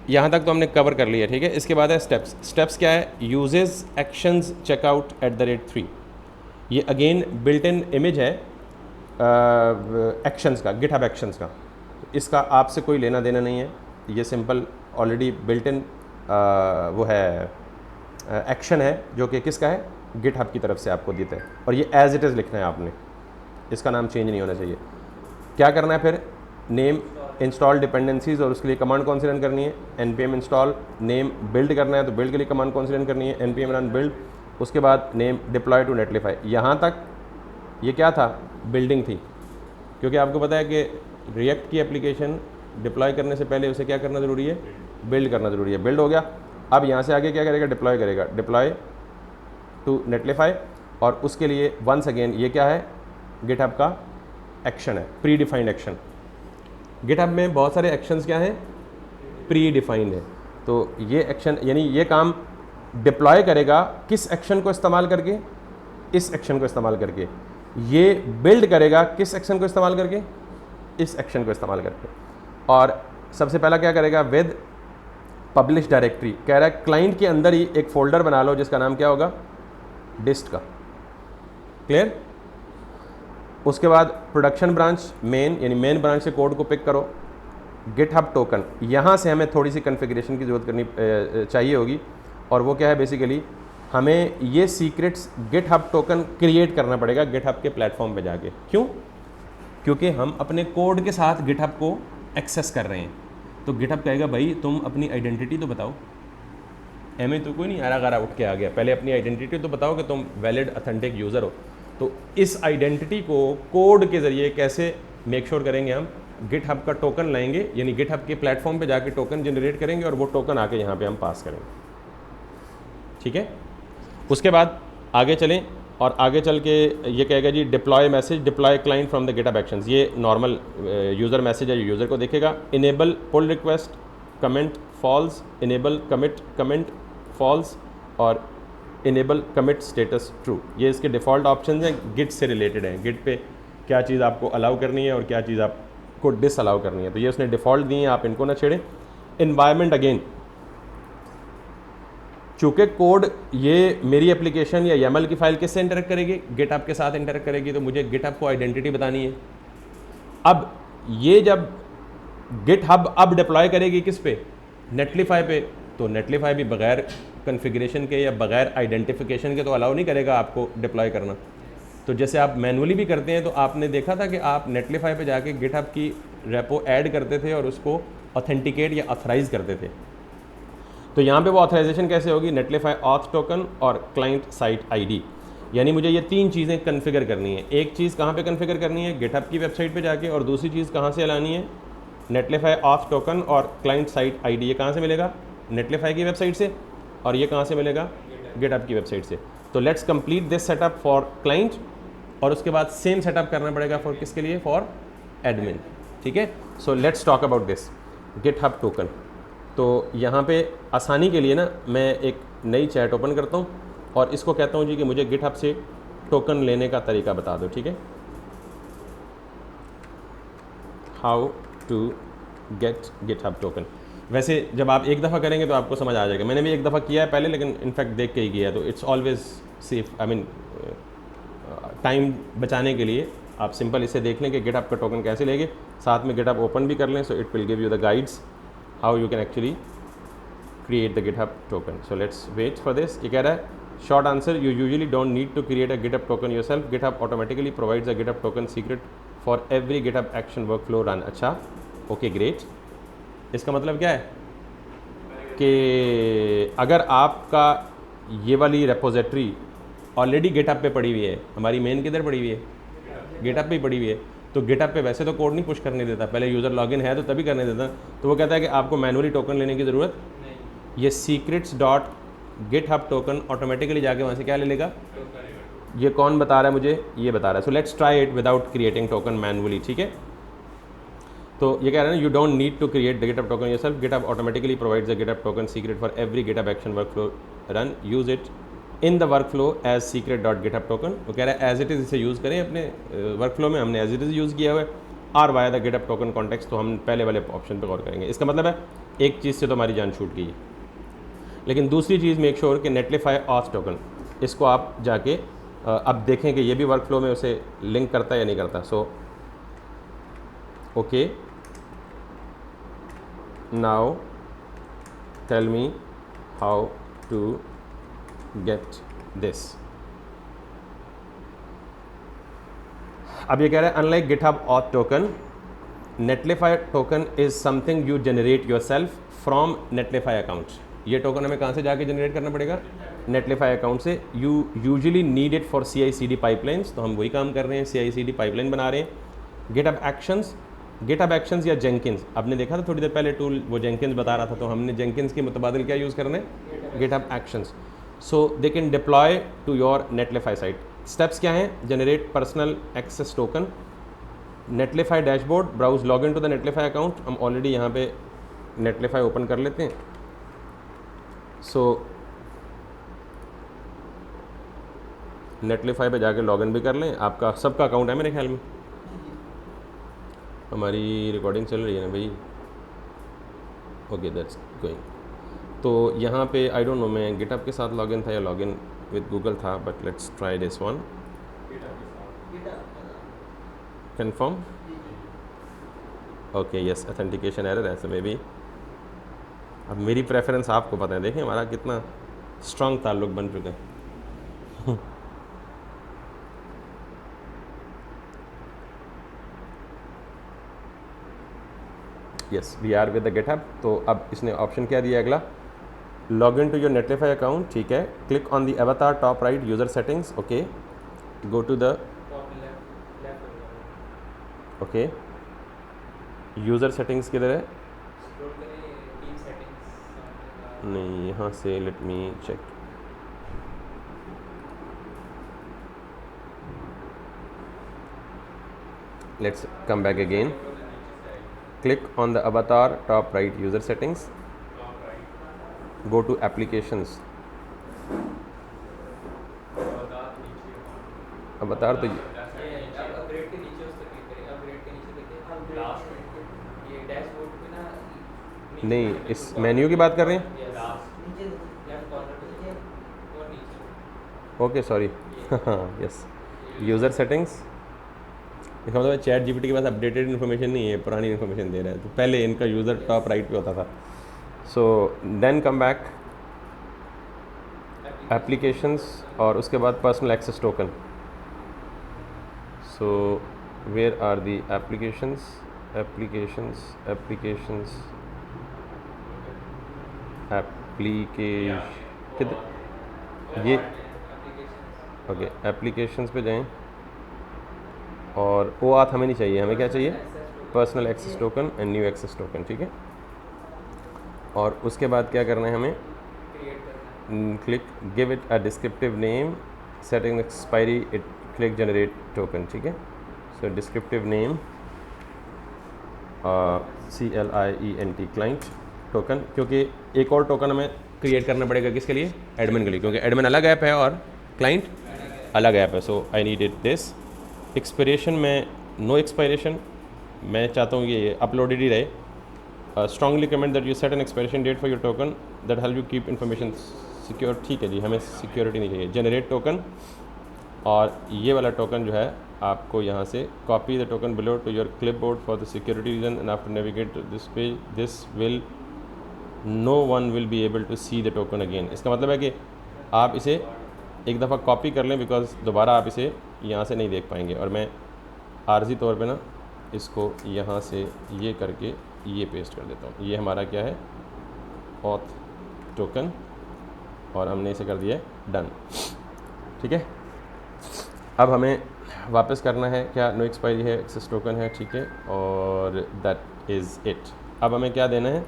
यहाँ तक तो हमने कवर कर लिया, ठीक है। इसके बाद है स्टेप्स। स्टेप्स क्या है, यूजेस एक्शंस चेकआउट @3। ये अगेन बिल्ट इन इमेज है एक्शंस का, गिटहब एक्शंस का। इसका आपसे कोई लेना देना नहीं है, ये सिंपल ऑलरेडी बिल्ट इन वो है एक्शन है जो कि किसका है, गिटहब की तरफ से आपको देता है। और ये एज इट इज़ लिखना है आपने, इसका नाम चेंज नहीं होना चाहिए। क्या करना है फिर, नेम इंस्टॉल डिपेंडेंसीज, और उसके लिए कमांड कौन सी रन करनी है, npm इंस्टॉल नेम। बिल्ड करना है तो बिल्ड के लिए कमांड कौन सी रन करनी है, npm रन बिल्ड। उसके बाद नेम डिप्लॉय टू नेटलिफाई। यहाँ तक ये क्या था, बिल्डिंग थी, क्योंकि आपको पता है कि रिएक्ट की एप्लीकेशन डिप्लॉय करने से पहले उसे क्या करना ज़रूरी है, बिल्ड करना ज़रूरी है। बिल्ड हो गया, अब यहाँ से आगे क्या करेगा, डिप्लॉय करेगा, डिप्लॉय टू नेटलिफाई। और उसके लिए वंस अगेन ये क्या है, गिटहब का एक्शन है, प्री डिफाइंड एक्शन। गिटहब में बहुत सारे एक्शंस क्या हैं, प्री डिफाइंड है। तो ये एक्शन यानी ये काम डिप्लॉय करेगा किस एक्शन को इस्तेमाल करके, इस एक्शन को इस्तेमाल करके। ये बिल्ड करेगा किस एक्शन को इस्तेमाल करके, इस एक्शन को इस्तेमाल करके। और सबसे पहला क्या करेगा, विद पब्लिश डायरेक्टरी। कह रहा है क्लाइंट के अंदर ही एक फोल्डर बना लो जिसका नाम क्या होगा, डिस्ट का। क्लियर। उसके बाद प्रोडक्शन ब्रांच मेन, यानी मेन ब्रांच से कोड को पिक करो। गिटहब टोकन, यहाँ से हमें थोड़ी सी कॉन्फ़िगरेशन की ज़रूरत करनी चाहिए होगी, और वो क्या है, बेसिकली हमें ये सीक्रेट्स गिटहब टोकन क्रिएट करना पड़ेगा गिटहब के प्लेटफॉर्म पे जाके। क्यों, क्योंकि हम अपने कोड के साथ गिटहब को एक्सेस कर रहे हैं। तो गिटहब कहेगा भाई तुम अपनी आइडेंटिटी तो बताओ, एम तो कोई नहीं आरा गारा उठ के आ गया, पहले अपनी आइडेंटिटी तो बताओ कि तुम वैलिड ऑथेंटिक यूज़र हो। तो इस आइडेंटिटी को कोड के ज़रिए कैसे मेक श्योर करेंगे, हम गिटहब का टोकन लाएंगे, यानी गिटहब के प्लेटफॉर्म पे जाके टोकन जनरेट करेंगे और वो टोकन आके यहाँ पे हम पास करेंगे, ठीक है। उसके बाद आगे चलें, और आगे चल के ये कहेगा जी deploy message, deploy client from the GitHub Actions. ये नॉर्मल यूज़र मैसेज है, यूज़र को देखेगा। Enable pull request comment false, enable commit comment false, और इनेबल कमिट स्टेटस ट्रू। ये इसके डिफ़ॉल्ट ऑप्शन हैं, गिट से रिलेटेड हैं, गिट पे क्या चीज़ आपको अलाउ करनी है और क्या चीज़ आपको डिस अलाउ करनी है। तो ये उसने डिफ़ॉल्ट दी हैं, आप इनको ना छेड़ें। इन्वायरमेंट अगेन, चूँकि कोड ये मेरी एप्लीकेशन या YAML की फ़ाइल किससे इंटरेक्ट करेगी, गिटहब के साथ इंटरेक्ट करेगी, तो मुझे गिटहब को आइडेंटिटी बतानी है। अब ये जब गिटहब अब डिप्लॉय करेगी किस पे, नेटलिफाई पे, तो नेटलिफाई भी बगैर कॉन्फ़िगरेशन के या बगैर आइडेंटिफिकेशन के तो अलाउ नहीं करेगा आपको डिप्लॉय करना। तो जैसे आप मैनुअली भी करते हैं, तो आपने देखा था कि आप नेटलिफाई पे जाके गिटहब की रेपो ऐड करते थे और उसको ऑथेंटिकेट या ऑथराइज़ करते थे। तो यहाँ पे वो ऑथराइजेशन कैसे होगी, नेटलिफाई ऑथ टोकन और क्लाइंट साइट आईडी। यानी मुझे ये तीन चीज़ें कन्फिगर करनी है। एक चीज़ कहाँ पे कन्फिगर करनी है, गिटहब की वेबसाइट पे जाके, और दूसरी चीज़ कहाँ से लानी है, नेटलिफाई ऑथ टोकन और क्लाइंट साइट आईडी। ये कहाँ से मिलेगा, नेटलिफाई की वेबसाइट से, और ये कहाँ से मिलेगा, गिटहब की वेबसाइट से। तो let's complete this setup for client, और उसके बाद सेम सेटअप करना पड़ेगा फॉर किसके लिए, फॉर एडमिन, ठीक है। So let's talk about this GitHub token. तो यहाँ पे आसानी के लिए ना मैं एक नई चैट ओपन करता हूँ और इसको कहता हूँ जी कि मुझे गिटहब से टोकन लेने का तरीका बता दो, ठीक है। How to get GitHub token. वैसे जब आप एक दफ़ा करेंगे तो आपको समझ आ जाएगा, मैंने भी एक दफ़ा किया है पहले, लेकिन इनफैक्ट देख के ही किया है, तो it's always safe I mean time बचाने के लिए आप सिंपल इसे देख लें कि गिटहब का टोकन कैसे लेंगे, साथ में गिटहब ओपन भी कर लें, so it will give you the guides how you can actually create the GitHub token. So let's wait for this. ये कह रहा है short answer, you usually don't need to create a GitHub token yourself, GitHub automatically provides a GitHub token secret for every GitHub action workflow run. अच्छा, ओके ग्रेट. इसका मतलब क्या है कि अगर आपका ये वाली रेपोजिटरी ऑलरेडी गिटहब पे पड़ी हुई है, हमारी मेन किधर पड़ी हुई है, गिटहब पे ही पड़ी हुई है, तो गिटहब पे वैसे तो कोड नहीं पुश करने देता, पहले यूज़र लॉगिन है तो तभी करने देता. तो वो कहता है कि आपको मैनुअली टोकन लेने की ज़रूरत नहीं, ये secrets dot GitHub token automatically जाके वहाँ से क्या ले लेगा. ये कौन बता रहा है मुझे, ये बता रहा है. So let's try it without creating token manually. ठीक है, तो ये कह रहे हैं you don't need to create the GitHub token yourself, GitHub automatically provides the GitHub token secret for every GitHub action workflow run, use it in the workflow as secret dot GitHub token. वो कह रहा है एज इट इज़ इसे यूज़ करें अपने वर्क फ्लो में, हमने एज इट इज़ यूज़ किया हुआ है, और via the GitHub token context, तो हम पहले वाले ऑप्शन पर गौर करेंगे. इसका मतलब है एक चीज़ से तो हमारी जान छूट गई है, लेकिन दूसरी चीज़ मेक श्योर कि नेटलिफाई ऑथ टोकन, इसको आप जाके अब देखें कि ये भी वर्क फ्लो में उसे लिंक करता है या नहीं करता. So okay, now tell me how to get this. अब ये कह रहा है unlike GitHub auth token, Netlify token is something you generate yourself from Netlify account. ये टोकन हमें कहाँ से जाके जनरेट करना पड़ेगा, नेटलिफाई अकाउंट से. You usually need it for CI/CD pipelines, तो हम वही काम कर रहे हैं, CI/CD पाइपलाइन बना रहे हैं. गिटहब एक्शंस या जेंकिंस, आपने देखा था थोड़ी देर पहले टूल, वो जेंकिंस बता रहा था, तो हमने जेंकिंस के मुतबादिल क्या यूज़ करना है, GitHub Actions. So they can deploy to your Netlify site. Steps क्या हैं, generate personal access token, Netlify dashboard, browse log in to the Netlify account. हम ऑलरेडी यहाँ पे नेटलिफाई ओपन कर लेते हैं. सो नेटलिफाई पे जाके लॉगिन भी कर लें, आपका सबका अकाउंट है मेरे ख्याल में. हमारी रिकॉर्डिंग चल रही है ना भाई, ओके दैट्स गोइंग. तो यहाँ पे आई डोंट नो मैं गिटहब के साथ लॉगिन था या लॉगिन विद गूगल था, but let's try this one. Confirm, okay yes, authentication error है, सो मे बी. अब मेरी प्रेफरेंस आपको पता है, देखें हमारा कितना स्ट्रॉन्ग ताल्लुक बन चुका है. Yes, we are with the GitHub. तो अब इसने ऑप्शन क्या दिया अगला, log in to your Netlify account. ठीक है, click on the avatar top right user settings. Okay, go to the okay user settings किधर है, नहीं यहाँ से, let me check. Let's come back again. Click on the avatar top right user settings, go to applications. avatar तो अपग्रेड के नीचे उस तक क्लिक करें, अपग्रेड के नीचे देखिए लास्ट में ये डैशबोर्ड पे ना नहीं, इस मेन्यू की बात कर रहे हैं. नीचे लेफ्ट कॉर्नर पे देखिए और नीचे. Okay sorry, yes, user settings. इसका मतलब चैट जीपीटी के पास अपडेटेड इन्फॉर्मेशन नहीं है, पुरानी इन्फॉर्मेशन दे रहा है. तो पहले इनका यूज़र टॉप राइट पे होता था. So then come back applications और उसके बाद personal access token. So where are the applications, applications applications ये ओके, एप्लीकेशंस पे जाएं और वो आथ हमें नहीं चाहिए, हमें क्या चाहिए, personal access token and new access token. ठीक है, और उसके बाद क्या करना है हमें, click give it a descriptive name, setting expiry, it click generate token. ठीक है, so descriptive name CLIENT client token, क्योंकि एक और टोकन हमें क्रिएट करना पड़ेगा किसके लिए, एडमिन के लिए, क्योंकि एडमिन अलग ऐप है और क्लाइंट अलग ऐप है. So I need it this. Expiration में नो एक्सपायरेशन, मैं चाहता हूँ ये अपलोडेड ही रहे. Strongly recommend that you set an expiration date for your token that help you keep information secure, ठीक है जी, हमें सिक्योरिटी नहीं चाहिए। जनरेट टोकन, और ये वाला टोकन जो है आपको यहाँ से copy the token below to your clipboard for the security reason and after navigate this page this will no one will be able to see the token again. इसका मतलब है कि आप इसे एक दफ़ा कॉपी कर लें, बिकॉज दोबारा आप इसे यहाँ से नहीं देख पाएंगे। और मैं आर्जी तौर पे ना इसको यहाँ से ये करके ये पेस्ट कर देता हूँ। ये हमारा क्या है, ऑथ टोकन, और हमने इसे कर दिया डन। ठीक है, अब हमें वापस करना है क्या, नो एक्सपायरी है, एक्सेस टोकन है, ठीक है, और दैट इज़ इट। अब हमें क्या देना है,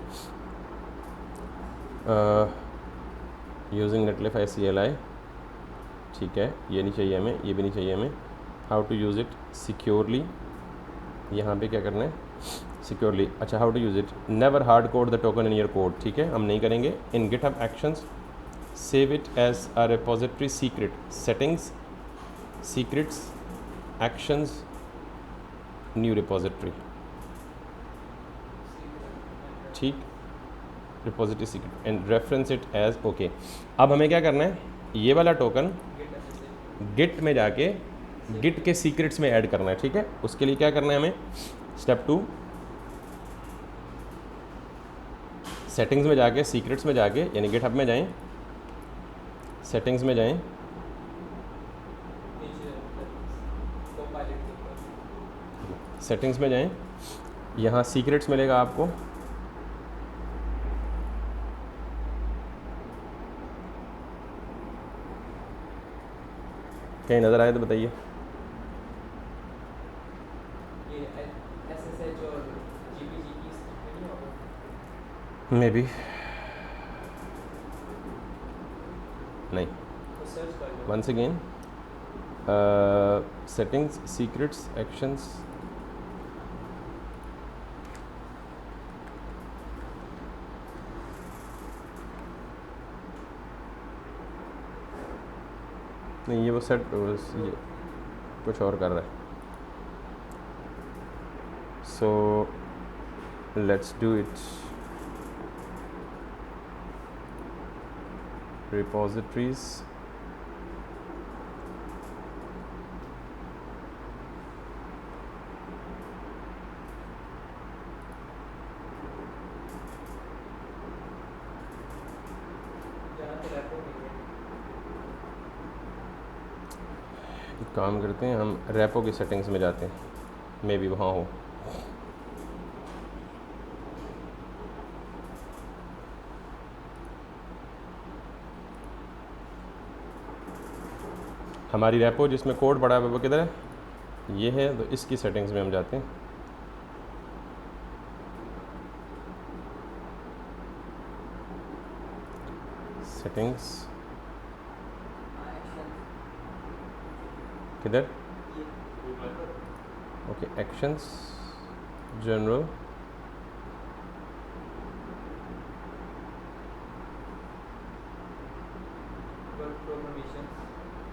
यूजिंग नेटलिफाई CLI, ठीक है, ये नहीं चाहिए हमें, ये भी नहीं चाहिए हमें। How to use it securely, यहाँ पे क्या करना है, सिक्योरली, अच्छा, how to use it, never hard code the token in your code, ठीक है, हम नहीं करेंगे। In GitHub Actions save it as a repository secret, settings secrets actions new repository, ठीक, repository secret and reference it as okay. अब हमें क्या करना है, ये वाला टोकन गिट में जाके गिट के सीक्रेट्स में ऐड करना है, ठीक है। उसके लिए क्या करना है हमें, स्टेप 2, सेटिंग्स में जाके सीक्रेट्स में जाके, यानी गिटहब में जाएं, सेटिंग्स में जाएं, सेटिंग्स में जाएं, यहाँ सीक्रेट्स मिलेगा आपको, कहीं नज़र आए तो बताइए। मे बी नहीं, once again, settings secrets actions, नहीं, ये वो सेट ये कुछ और कर रहा है। So let's do it, repositories, काम करते हैं हम, रेपो की सेटिंग्स में जाते हैं, मे बी वहाँ हो। हमारी रेपो जिसमें कोड पड़ा है वो किधर है, ये है, तो इसकी सेटिंग्स में हम जाते हैं। सेटिंग्स किधर, ओके, एक्शंस, जनरल,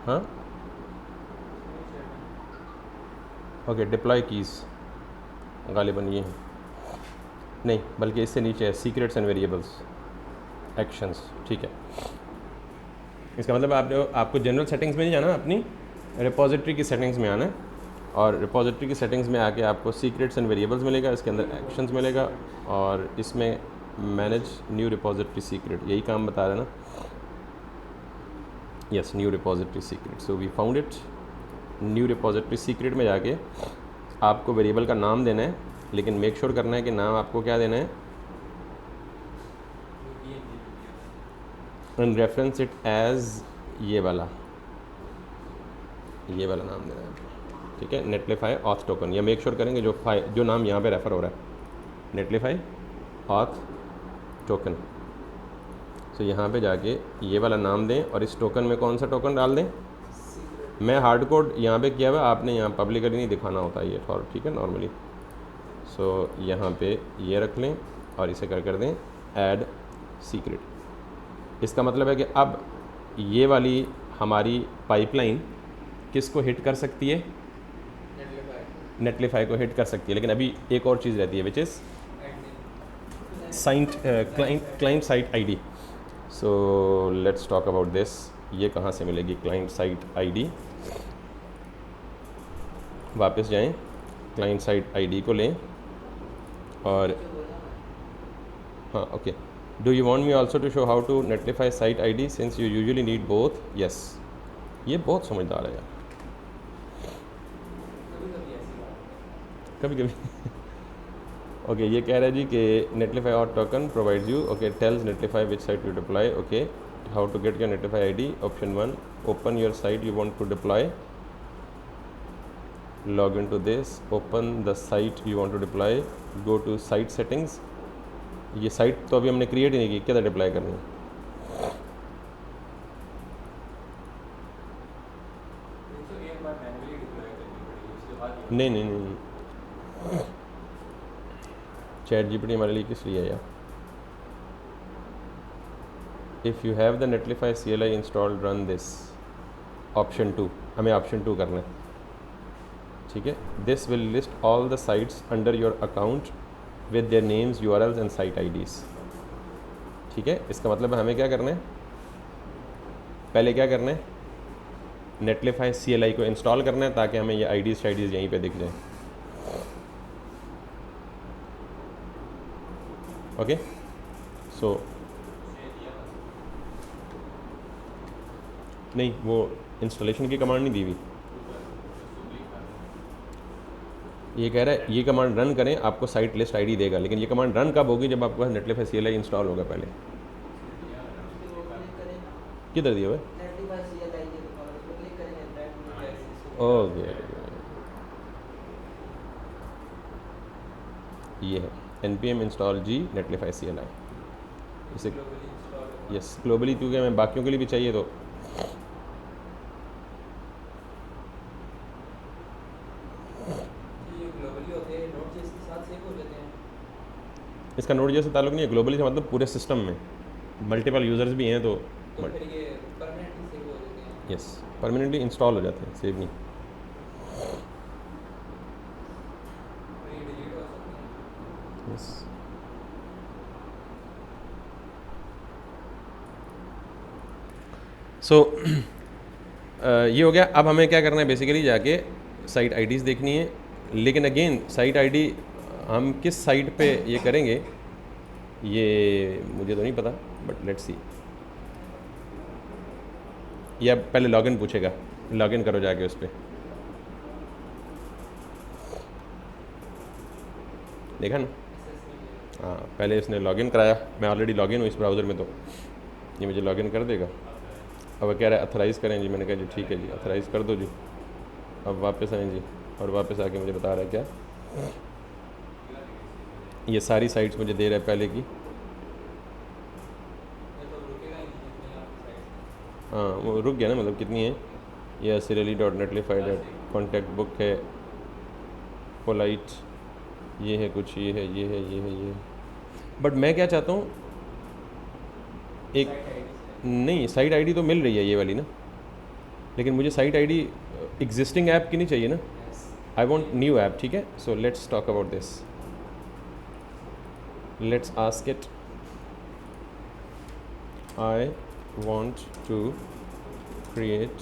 हाँ, ओके, डिप्लॉय कीज़ गालिबन ये हैं, नहीं बल्कि इससे नीचे है सीक्रेट्स एंड वेरिएबल्स एक्शंस, ठीक है। इसका मतलब आपको जनरल सेटिंग्स में नहीं जाना, अपनी रिपोजिटरी की सेटिंग्स में आना है, और रिपोजिटरी की सेटिंग्स में आके आपको सीक्रेट्स एंड वेरिएबल्स मिलेगा, इसके अंदर एक्शंस मिलेगा, और इसमें मैनेज न्यू रिपोजिटरी सीक्रेट, यही काम बता रहे ना, yes, new repository secret. So we found it, new repository secret में जाके आपको वेरिएबल का नाम देना है, लेकिन मेक श्योर करना है कि नाम आपको क्या देना है, एंड रेफरेंस इट एज ये वाला नाम देना है, ठीक है, नेटलिफाई ऑथ टोकन, या मेक श्योर करेंगे जो नाम यहाँ पे रेफ़र हो रहा है, नेटलिफाई ऑथ टोकन। सो यहाँ पे जाके ये वाला नाम दें, और इस टोकन में कौन सा टोकन डाल दें, मैं हार्ड कोड यहाँ पे किया हुआ, आपने यहाँ पब्लिकली नहीं दिखाना होता ये, ठीक है, नॉर्मली। सो यहाँ पे ये रख लें और इसे कर दें ऐड सीक्रेट। इसका मतलब है कि अब ये वाली हमारी पाइपलाइन किसको हिट कर सकती है, नेटलिफाई को हिट कर सकती है, लेकिन अभी एक और चीज़ रहती है which is client site ID. So let's talk about this. ये कहाँ से मिलेगी क्लाइंट साइट आईडी? वापस जाएं, क्लाइंट साइट आईडी को लें और हाँ okay. Do you want me also to show how to Netlify site ID since you usually need both? Yes, ये बहुत समझदार है यार। कभी कभी ओके ये कह रहा है जी कि नेटलिफाई और token provides you okay tells Netlify which site you deploy. Okay how to get your Netlify ID? Option 1, open your site you want to deploy, log into this, open the site you want to deploy, go to site settings। ये साइट तो अभी हमने क्रिएट ही नहीं की, क्या डिप्लॉय करनी है? नहीं नहीं नहीं, चैट जीपीटी हमारे लिए किस लिए है यार? If you have the Netlify CLI installed run this. Option 2, हमें ऑप्शन 2 करना है, ठीक है। This will list all the sites under your account with their names, URLs and site IDs। ठीक है, इसका मतलब है हमें क्या करना है, पहले क्या करना है, नेटलिफाई CLI को इंस्टॉल करना है ताकि हमें ये IDs यहीं पे दिख जाए। ओके सो नहीं, वो इंस्टॉलेशन की कमांड नहीं दी हुई। ये कह रहा है ये कमांड रन करें, आपको साइट लिस्ट आईडी देगा, लेकिन ये कमांड रन कब होगी? जब आपके पास नेटलिफाई CLI इंस्टॉल होगा। पहले किधर दिया हुआ है? ओके ये है npm install g नेटलिफाई CLI। इसे यस ग्लोबली, क्योंकि हमें बाकियों के लिए भी चाहिए तो इसका नोड जैसे ताल्लुक नहीं है। ग्लोबली से मतलब पूरे सिस्टम में मल्टीपल यूज़र्स भी हैं तो फिर ये परमानेंटली सेव हो जाते हैं। यस परमानेंटली इंस्टॉल हो जाते हैं, सेव नहीं। और ये डिलीट हो सकते हैं। यस सो ये हो गया। अब हमें क्या करना है, बेसिकली जाके साइट आईडीज़ देखनी है, लेकिन अगेन साइट आईडी हम किस साइट पे ये करेंगे ये मुझे तो नहीं पता, बट लेट्स सी। ये अब पहले लॉगिन पूछेगा, लॉगिन करो जाके उस पर, देखा ना? हाँ पहले इसने लॉगिन कराया, मैं ऑलरेडी लॉगिन हूँ इस ब्राउज़र में, तो ये मुझे लॉगिन कर देगा। अब कह रहा है अथराइज़ करें जी, मैंने कहा जी ठीक है जी अथराइज़ कर दो जी। अब वापस आएँ जी, और वापस आके मुझे बता रहा है क्या, ये सारी साइट्स मुझे दे रहा है पहले की। हाँ वो रुक गया ना, मतलब कितनी है ये? Sireli.netlify कॉन्टैक्ट बुक है, पोलाइट, ये है कुछ, ये है ये है ये है ये। बट मैं क्या चाहता हूँ, एक नहीं साइट आईडी तो मिल रही है ये वाली ना, लेकिन मुझे साइट आईडी एग्जिस्टिंग ऐप की नहीं चाहिए ना, आई वांट न्यू ऐप। ठीक है, so let's talk about this, let's ask it I want to create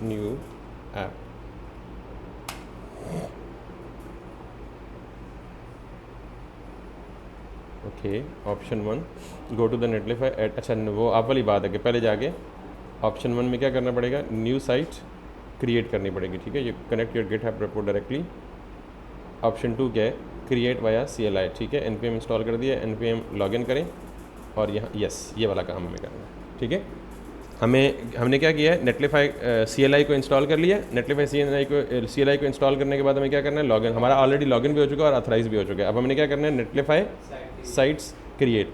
new app। Okay option 1 go to the Netlify at. अच्छा वो आप वाली बात है कि पहले जाके ऑप्शन 1 में क्या करना पड़ेगा, न्यू साइट क्रिएट करनी पड़ेगी। ठीक है, ये connect your GitHub repo directly. Option 2 क्या है, क्रिएट वाया CLI। ठीक है, npm इंस्टॉल कर दिया, npm लॉगिन करें और यहाँ यस ये वाला काम हमें करना है। ठीक है, हमने क्या किया है, नेटलिफाई CLI को इंस्टॉल कर लिया। नेटलिफाई CLI को इंस्टॉल करने के बाद हमें क्या करना है, लॉगिन। हमारा ऑलरेडी लॉगिन भी हो चुका है और अथराइज भी हो चुका है। अब हमने क्या करना है, नेटलिफाई साइट्स क्रिएट।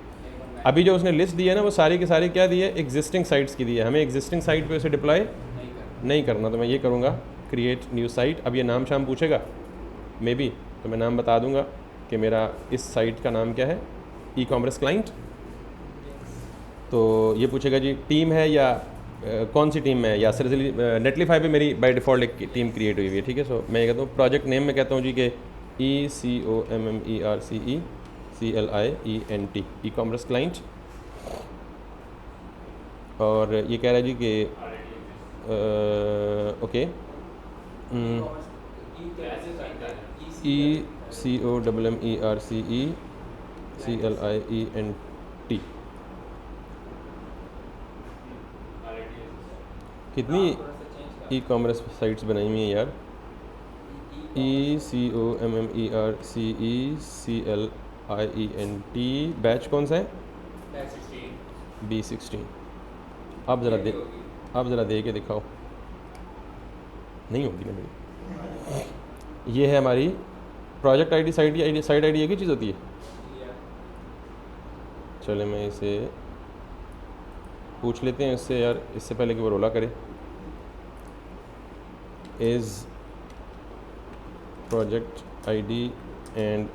अभी जो उसने लिस्ट दी है ना, वो सारी की सारी क्या दी है, एग्जिस्टिंग साइट्स की दी है। हमें एग्जिस्टिंग साइट पे उसे डिप्लॉय नहीं करना, तो मैं ये करूँगा क्रिएट न्यू साइट। अब ये नाम शाम पूछेगा मे बी, तो मैं नाम बता दूँगा कि मेरा इस साइट का नाम क्या है, ई-कॉमर्स क्लाइंट। तो ये पूछेगा जी टीम है या कौन सी टीम है, या सिर्फ नेटलिफाई पे मेरी बाय डिफ़ॉल्ट एक टीम क्रिएट हुई है। ठीक है, सो मैं कहता हूँ प्रोजेक्ट नेम में कहता हूँ जी कि ECOMMERCE CLIENT ई-कॉमर्स क्लाइंट। और ये कह रहा है जी कि ओके ECOMMERCECLIENT कितनी ई कॉमर्स साइट्स बनाई हुई हैं यार। ECOMMERCECLIENT बैच कौन सा है? B16। आप ज़रा दे के दिखाओ। नहीं होगी ना मेरी। ये है हमारी प्रोजेक्ट आईडी, साइट आईडी एक ही चीज़ होती है। चले मैं इसे पूछ लेते हैं इससे यार, इससे पहले कि वो रोला करे। Is project ID and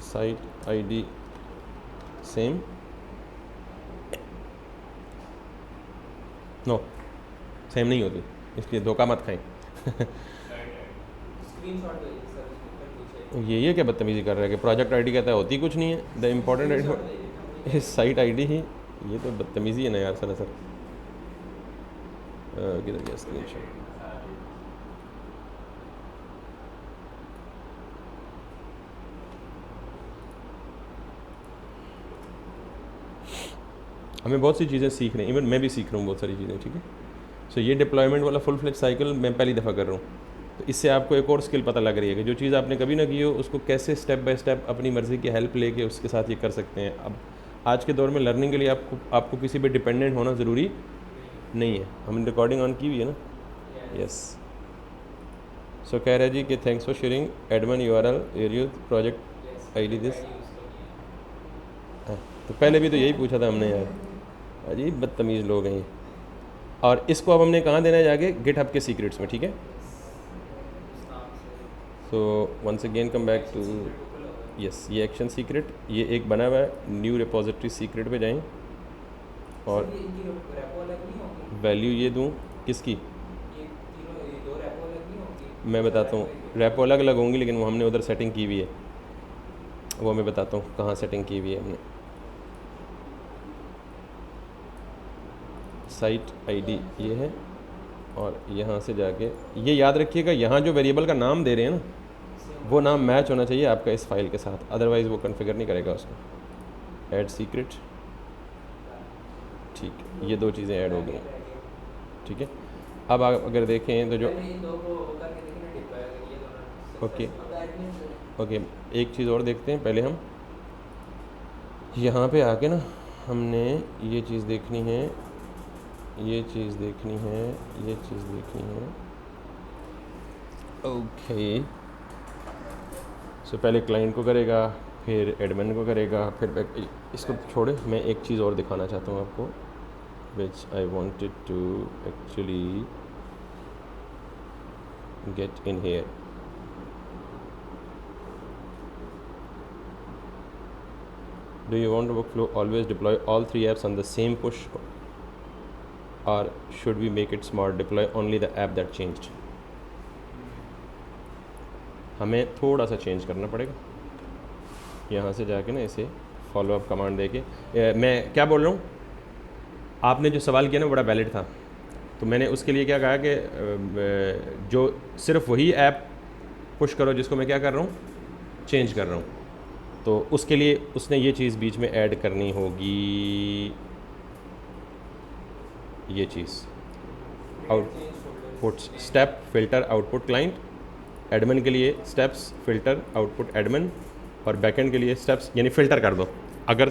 site ID same? No, same नहीं होती, इसलिए धोखा मत खाएं। ये क्या बदतमीज़ी कर रहा है कि प्रोजेक्ट आईडी कहता है, होती कुछ नहीं है। The important ID site ID ही, ये तो बदतमीज़ी है ना यार सरासर। किधर गया स्क्रीनशॉट? हमें बहुत सी चीज़ें सीख रहे हैं, इवन मैं भी सीख रहा हूँ बहुत सारी चीज़ें, ठीक है। सो ये डिप्लॉयमेंट वाला फुल फ्लेज साइकिल मैं पहली दफ़ा कर रहा हूँ, तो इससे आपको एक और स्किल पता लग रही है कि जो चीज़ आपने कभी ना की हो उसको कैसे स्टेप बाय स्टेप अपनी मर्ज़ी की हेल्प लेके उसके साथ ये कर सकते हैं। अब आज के दौर में लर्निंग के लिए आपको किसी पे डिपेंडेंट होना ज़रूरी नहीं है। हमने रिकॉर्डिंग ऑन की हुई है ना? यस। सो कह रहे जी कि thanks for sharing admin URL एरियो प्रोजेक्ट आईडी दिस। तो पहले भी तो यही पूछा था हमने यार, अजीब बदतमीज़ लोग हैं। और इसको अब हमने कहाँ देना है जाके? गिटहब के सीक्रेट्स में, ठीक है। So once again come back to yes, ये एक्शन सीक्रेट, ये एक बना हुआ है। न्यू रिपोजिटरी सीक्रेट पे जाएं और वैल्यू ये दूं किसकी? मैं बताता हूँ, रेपो अलग अलग होंगी लेकिन वो हमने उधर सेटिंग की हुई है, वो मैं बताता हूँ कहाँ सेटिंग की हुई है हमने। साइट आईडी ये है और यहाँ से जाके ये याद रखिएगा, यहाँ जो वेरिएबल का नाम दे रहे हैं ना वो नाम मैच होना चाहिए आपका इस फाइल के साथ, अदरवाइज़ वो कॉन्फ़िगर नहीं करेगा उसको। ऐड सीक्रेट, ठीक, ये दो चीज़ें ऐड हो गई, ठीक है। अब आप अगर देखें तो जो ओके एक चीज़ और देखते हैं पहले हम। यहाँ पे आके ना हमने ये चीज़ देखनी है, ये चीज़ देखनी है, ये चीज़ देखनी है। ओके सो पहले क्लाइंट को करेगा, फिर एडमिन को करेगा, फिर इसको छोड़े, मैं एक चीज़ और दिखाना चाहता हूँ आपको, which I wanted to actually get in here. Do you want workflow always deploy all 3 apps on the same push, or should we make it smart, deploy only the app that changed? हमें थोड़ा सा चेंज करना पड़ेगा। यहाँ से जाके ना इसे फॉलो अप कमांड देके, मैं क्या बोल रहा हूँ, आपने जो सवाल किया ना बड़ा वैलिड था, तो मैंने उसके लिए क्या कहा कि जो सिर्फ वही ऐप पुश करो जिसको मैं क्या कर रहा हूँ, चेंज कर रहा हूँ। तो उसके लिए उसने ये चीज़ बीच में ऐड करनी होगी, ये चीज़ output step filter output client, admin के लिए स्टेप्स फिल्टर आउटपुट एडमिन, और बैकएंड के लिए स्टेप्स यानी फ़िल्टर कर दो। अगर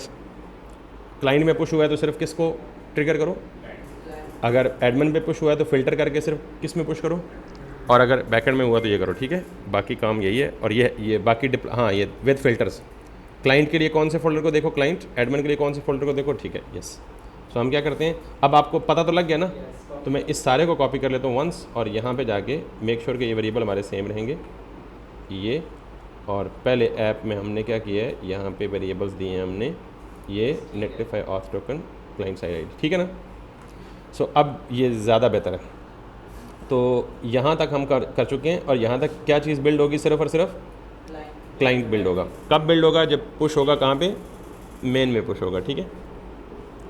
क्लाइंट में पुश हुआ है तो सिर्फ किसको ट्रिगर करो, अगर एडमिन पे पुश हुआ है तो फ़िल्टर करके सिर्फ किस में पुश करो, और अगर बैकएंड में हुआ तो ये करो, ठीक है। बाकी काम यही है। और ये बाकी हाँ ये विद फिल्टर्स, क्लाइंट के लिए कौन से फोल्डर को देखो, क्लाइंट, एडमिन के लिए कौन से फोल्डर को देखो, ठीक है। यस। सो हम क्या करते हैं, अब आपको पता तो लग गया ना, तो मैं इस सारे को कॉपी कर लेता हूँ वंस, और यहाँ पे जाके मेक श्योर कि ये वेरिएबल हमारे सेम रहेंगे ये। और पहले ऐप में हमने क्या किया है, यहाँ पे वेरिएबल्स दिए हैं हमने, ये Netlify auth token client side ID, ठीक है ना। सो अब ये ज़्यादा बेहतर है। तो यहाँ तक हम कर चुके हैं, और यहाँ तक क्या चीज़ बिल्ड होगी, सिर्फ और सिर्फ क्लाइंट बिल्ड होगा। कब बिल्ड होगा, जब पुश होगा कहाँ पे, मेन में पुश होगा, ठीक है।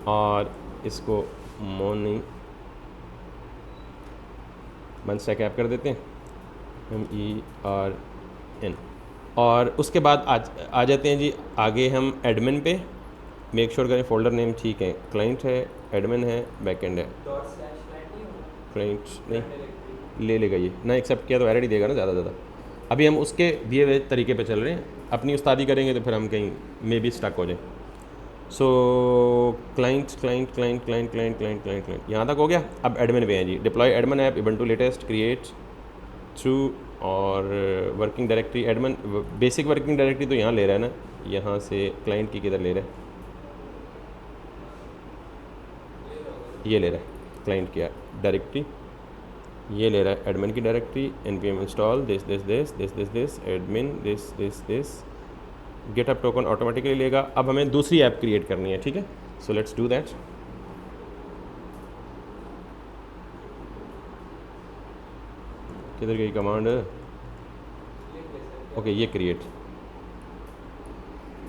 और इसको मॉर्निंग वन स्टैक ऐप कर देते हैं MERN। और उसके बाद आ जाते हैं जी आगे हम एडमिन पे। मेक श्योर करें फोल्डर नेम ठीक है, क्लाइंट है, एडमिन है, बैकएंड है। डॉट स्लैश क्लाइंट नहीं होगा, क्लाइंट नहीं डायरेक्टरी। ले लेगा ये ना, एक्सेप्ट किया तो एरर ही देगा ना ज़्यादा। अभी हम उसके दिए हुए तरीके पे चल रहे हैं, अपनी उस्तादी करेंगे तो फिर हम कहीं मे भी स्टक हो जाए। So client client client client client client client client यहाँ तक हो गया। अब एडमिन पे हैं जी, deploy admin app Ubuntu latest create through और working directory admin. Basic working directory तो यहाँ ले रहा है ना, यहाँ से क्लाइंट की किधर ले रहा है, ये ले रहा है क्लाइंट की डायरेक्टरी, ये ले रहा है एडमिन की directory. npm install this admin this getup token automatically लेगा। अब हमें दूसरी ऐप क्रिएट करनी है, ठीक है। So let's do that. किधर गई कमांड? ओके ये क्रिएट।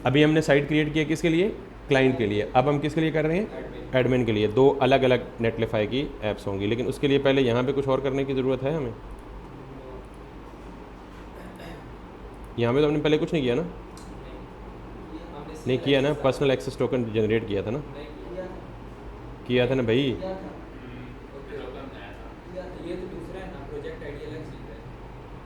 अभी हमने साइट क्रिएट किया किसके लिए? क्लाइंट के लिए। अब हम किसके लिए कर रहे हैं? एडमिन के लिए। दो अलग अलग नेटलिफाई की ऐप्स होंगी, लेकिन उसके लिए पहले यहाँ पे कुछ और करने की ज़रूरत है हमें। यहाँ पे तो हमने पहले कुछ नहीं किया ना, नहीं किया ना, पर्सनल एक्सेस टोकन जनरेट किया था ना, किया था ना भाई। ये तो दूसरा है ना, प्रोजेक्ट आईडी अलग चीज़ है,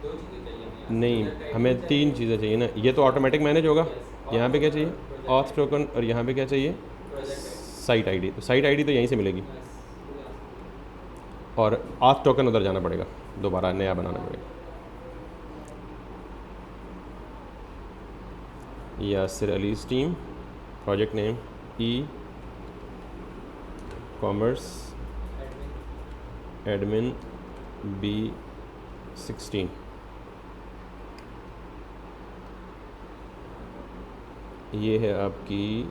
दो चीज़ें चाहिए हमें। नहीं हमें तीन चीज़ें चाहिए ना, ये तो ऑटोमेटिक मैनेज होगा। यहाँ पे क्या चाहिए? Auth token. और यहाँ पे क्या चाहिए? Site ID. तो साइट आईडी तो यहीं से मिलेगी, और ऑथ टोकन उधर जाना पड़ेगा, दोबारा नया बनाना पड़ेगा। Yasir Ali's team, project name commerce admin B16। ये है आपकी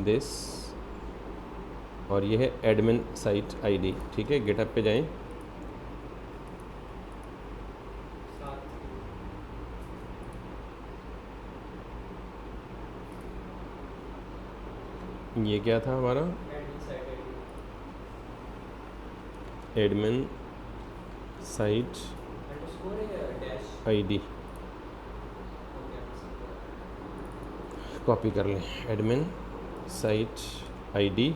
दिस, और ये है एडमिन साइट आईडी, ठीक है। गिटहब पे जाएं, ये क्या था हमारा? Admin site ID. कॉपी कर लें, एडमिन साइट आईडी।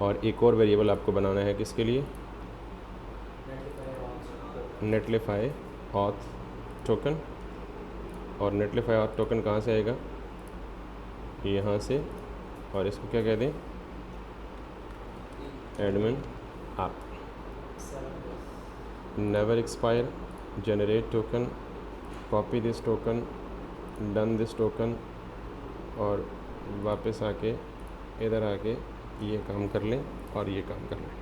और एक और वेरिएबल आपको बनाना है किसके लिए? नेटलिफाई ऑथ टोकन। और नेटलिफाई ऑथ टोकन कहाँ से आएगा? यहाँ से। और इसको क्या कह दें? एडमिन आप never expire generate token, copy this token, done this token, और वापस आके इधर आके ये काम कर लें और ये काम कर लें।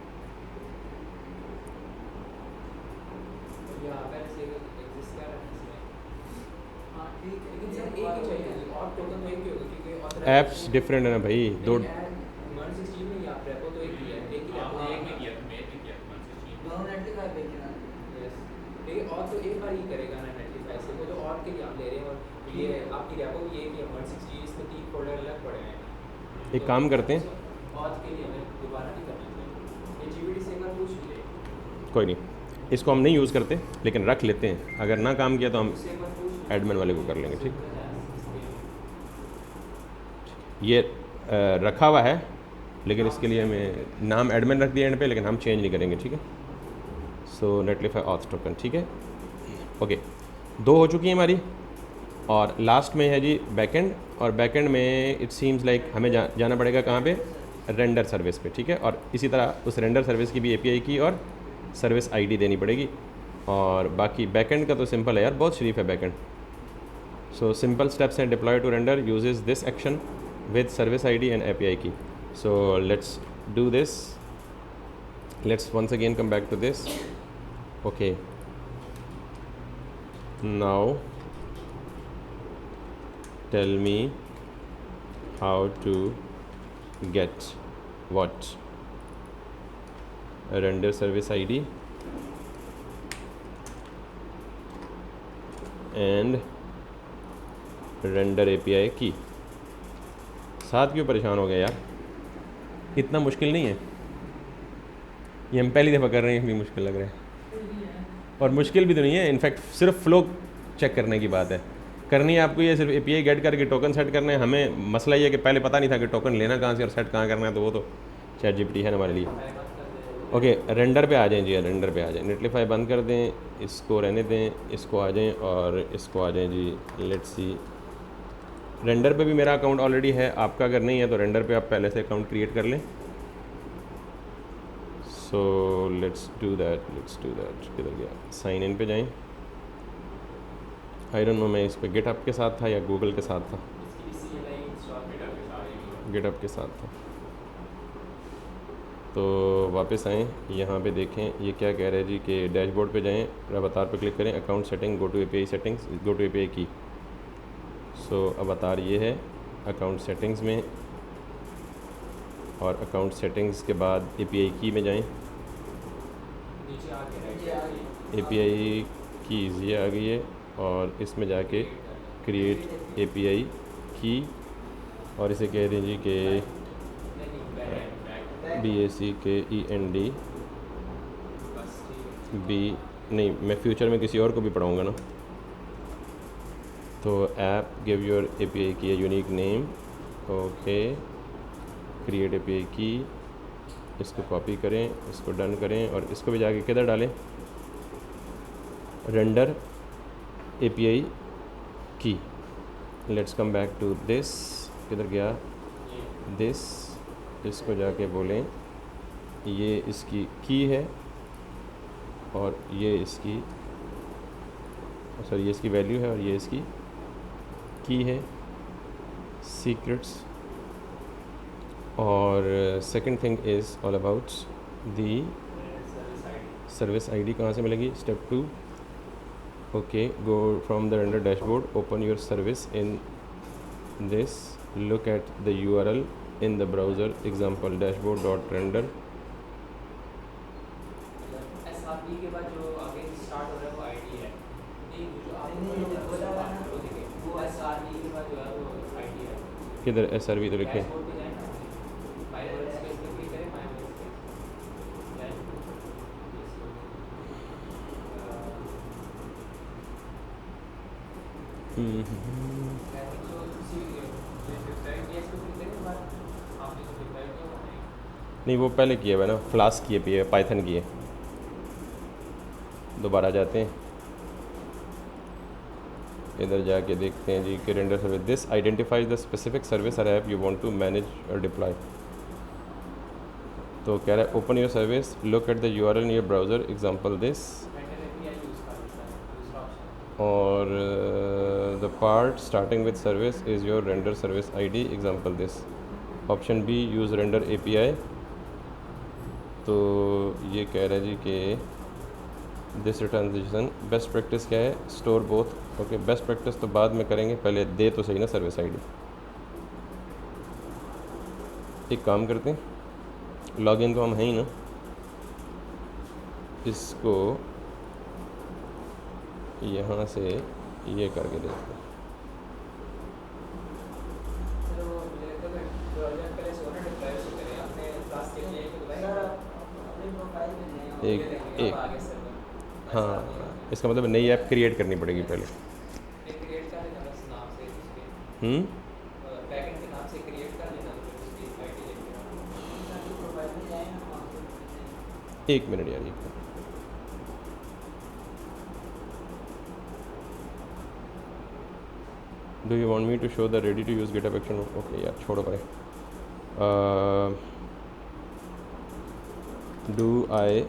ऐप्स डिफरेंट है ना भाई, दो। तो एक बार ही करेगा ना नेटलिफाई से, वो तो और के लिए आप ले रहे हैं, और ये आपकी रेपो ये कि 160 इसमें 3 फोल्डर अलग पड़े हैं। एक काम करते हैं, और के लिए हमें दोबारा नहीं करना चाहिए, ये जीबीडी से एक बार पूछ लीजिए। कोई नहीं, इसको हम नहीं यूज़ करते लेकिन रख लेते हैं, अगर ना काम किया तो हम एडमिन वाले को कर लेंगे, ठीक। ये रखा हुआ है, लेकिन इसके लिए हमें नाम एडमिन रख दिया एंड पे, लेकिन हम चेंज नहीं करेंगे, ठीक है। सो नेटलिफाई ऑथ टोकन, ठीक है। ओके, दो हो चुकी हैं हमारी, और लास्ट में है जी बैकएंड। और बैकएंड में इट सीम्स लाइक हमें जाना पड़ेगा कहाँ पे? रेंडर सर्विस पे, ठीक है। और इसी तरह उस रेंडर सर्विस की भी एपीआई की और सर्विस आईडी देनी पड़ेगी। और बाकी बैकएंड का तो सिंपल है यार, बहुत शरीफ है बैकएंड। सो सिंपल स्टेप्स हैं। Deploy to Render uses this action with service ID and API key. So let's do this. Let's once again come back to this. Okay, now tell me how to get what? A render service ID and render API की। साथ क्यों परेशान हो गए यार, इतना मुश्किल नहीं है, ये हम पहली दफ़ा कर रहे हैं, भी मुश्किल लग रहा है। और मुश्किल भी तो नहीं है, इनफैक्ट सिर्फ फ्लो चेक करने की बात है, करनी है आपको ये सिर्फ एपीआई गेट करके टोकन सेट करने हैं। हमें मसला ये है कि पहले पता नहीं था कि टोकन लेना कहाँ से और सेट कहाँ करना है, तो वो तो चैट जीपीटी है हमारे लिए। ओके, रेंडर पे आ जाएं जी, रेंडर पे आ जाएं, नेटलिफाई बंद कर दें, इसको रहने दें, इसको आ जाएं और इसको आ जाएं जी। लेट्स सी, रेंडर पे भी मेरा अकाउंट ऑलरेडी है, आपका अगर नहीं है तो रेंडर पे आप पहले से अकाउंट क्रिएट कर लें। सो लेट्स डू दैट। किधर गया, साइन इन पे जाएं। आई डोंट नो मैं इस पे गिटहब के साथ था या गूगल के साथ था, गिटहब के साथ था। तो वापस आएँ, यहाँ पे देखें ये क्या कह रहा है जी कि डैशबोर्ड पे जाएं, अवतार पे क्लिक करें, account setting, go to API settings, go to API key. So अवतार ये है अकाउंट सेटिंग्स में, और अकाउंट सेटिंग्स के बाद एपीआई की में जाएं। एपीआई कीज़ ये आ गई है, और इसमें जाके क्रिएट एपीआई की, और इसे कह दें जी कि BACKEND बी, नहीं मैं फ्यूचर में किसी और को भी पढ़ाऊँगा ना। तो ऐप गिव योर एपीआई की unique name, okay, create API की, इसको कॉपी करें, इसको डन करें, और इसको भी जाके किधर डालें, Render API key. Let's come back to this, किधर गया दिस, इसको जाके बोलें ये इसकी की है, और ये इसकी, सॉरी ये इसकी वैल्यू है और ये इसकी की है, सीक्रेट्स। और second thing is all about the service ID, कहाँ से मिलेगी, step 2, okay, go from the render dashboard, open your service in this, look at the URL in the browser, example dashboard.render। SRP के बाद जो आगे स्टार्ट हो रहा है वो आईडी है, नहीं जो आपको वो देखें, वो SRP के बाद जो है वो आईडी है। किधर SRP तो लिखे, डैशबोर्ड पे जाएं ना, माय वर्ड स्पेस पे क्लिक करें, माय वर्ड स्पेस देन नहीं वो पहले किए हुआ है ना, फ्लास्क किए पिए पाइथन किए। दोबारा जाते हैं, इधर जाके देखते हैं जी कि Render service, this identifies the specific service और app you want to manage और डिप्लॉय। तो कह रहा है open your service, look at the URL in your browser, example this, और the part starting with service is your Render service ID, example this. Option B, use Render API. तो ये कह रहा है जी कि दिस ट्रांजिशन बेस्ट प्रैक्टिस क्या है, store both, okay, best practice तो बाद में करेंगे, पहले दे तो सही ना सर्विस आईडी। एक काम करते हैं, लॉगिन तो हम हैं ही ना, इसको यहाँ से ये करके देखते हैं। एक हाँ, इसका मतलब नई ऐप क्रिएट करनी पड़ेगी पहले। एक मिनट यार, एक minute, do you want me to show the ready to use GitHub action, okay यार छोड़ो परे। Do I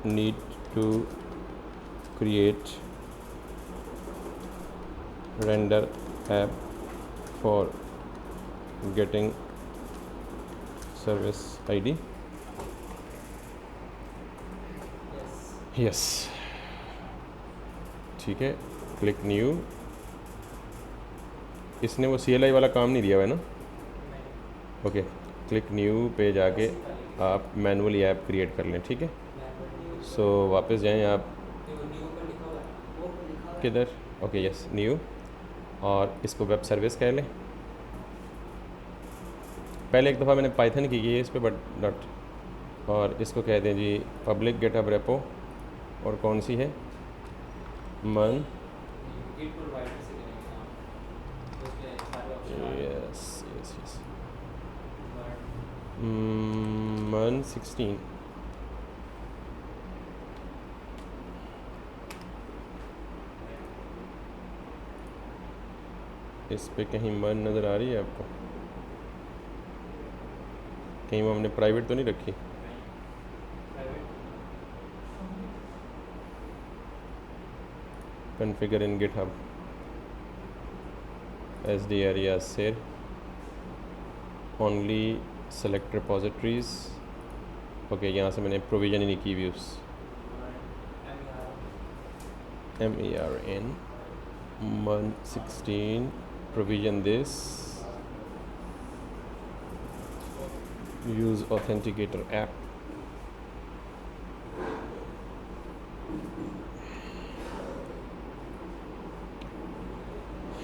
need to create Render app for getting service ID, yes, ठीक है, क्लिक न्यू। इसने वो CLI वाला काम नहीं दिया हुआ है ना, ओके, क्लिक न्यू पे जाके आप मैनुअली ऐप क्रिएट कर लें, ठीक है। सो वापस जाएं आप, किधर, ओके, यस, न्यू, और इसको वेब सर्विस कह लें। पहले एक दफ़ा मैंने पाइथन की है इस पर बट नॉट, और इसको कह दें जी पब्लिक गिटहब रेपो, और कौन सी है मन, गिट प्रोवाइडर से करेंगे काम, उसमें सारे ऑप्शन आ रहे हैं। यस यस यस, बट मन 16। इस पे कहीं मन नज़र आ रही है आपको? कहीं वो हमने प्राइवेट तो नहीं रखी? Private configure in GitHub SDR यासिर, ओनली सेलेक्ट रिपोजिटरीज। ओके, यहाँ से मैंने प्रोविज़न ही नहीं की व्यूज़, MERN मन 16 provision this, use authenticator app।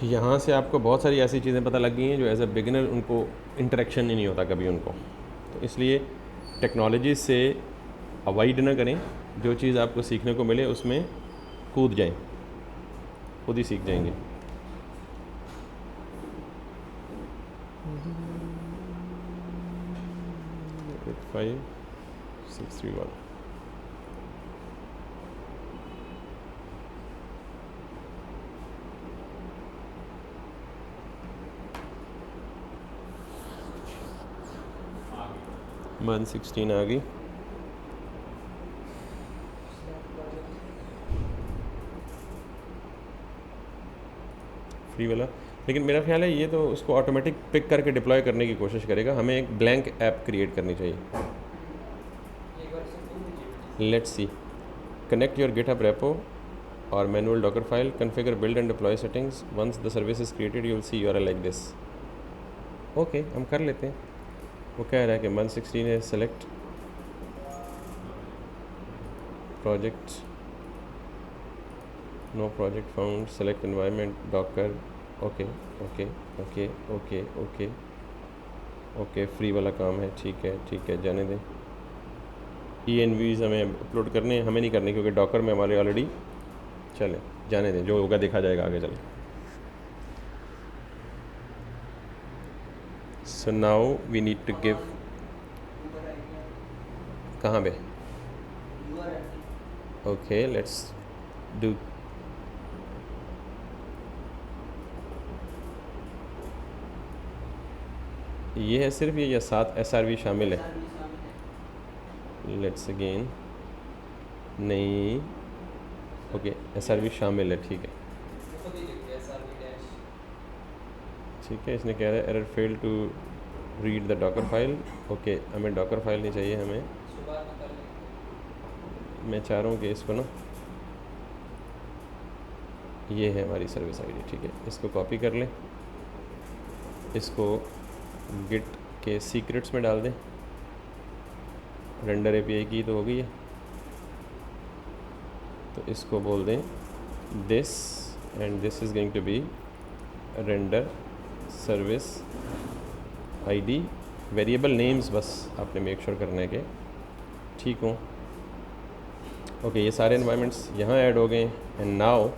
यहाँ से आपको बहुत सारी ऐसी चीज़ें पता लग गई हैं जो एज अ बिगिनर उनको इंटरेक्शन ही नहीं होता कभी उनको, तो इसलिए टेक्नोलॉजी से अवॉइड ना करें। जो चीज़ आपको सीखने को मिले उसमें कूद जाएं, खुद ही सीख जाएंगे। फाइव 631 मन 16 आ गई। फ्री वाला, लेकिन मेरा ख्याल है ये तो उसको ऑटोमेटिक पिक करके डिप्लॉय करने की कोशिश करेगा। हमें एक ब्लैंक ऐप क्रिएट करनी चाहिए। एक बार इसे खोल दीजिए। Let's see, connect your GitHub repo और manual Docker file, configure build and deploy settings, once the service is created you will see URL like this. Okay, हम कर लेते हैं। वो कह रहा है कि मन 16 है, select project, no project found, select environment Docker. Okay okay okay okay okay okay, free वाला काम है, ठीक है, जाने दें। ENVs हमें अपलोड करने हैं, हमें नहीं करने क्योंकि डॉकर में हमारे ऑलरेडी, चलें जाने दें, जो होगा देखा जाएगा आगे चले। So now we need to give, कहाँ पे? ओके, लेट्स डू, ये है सिर्फ ये या साथ SRV शामिल है? लेट्स अगेन, नहीं, ओके SRV शामिल है, ठीक है खुद ही लिख दिया SRV डैश। ठीक है। इसने कह रहा है error fail to read the Docker file. Okay, हमें डॉकर फाइल नहीं चाहिए, हमें, सुबह में कर लेंगे। मैं चाह रहा हूँ कि इसको ना, ये है हमारी सर्विस आईडी, ठीक है, इसको कॉपी कर लें, इसको गिट के सीक्रेट्स में डाल दें, रेंडर API की तो हो गई है, तो इसको बोल दें this and this is going to be Render service ID। Variable names बस आपने मेक श्योर करने के ठीक हो। ओके, ये सारे एनवायरनमेंट्स यहाँ ऐड हो गए and now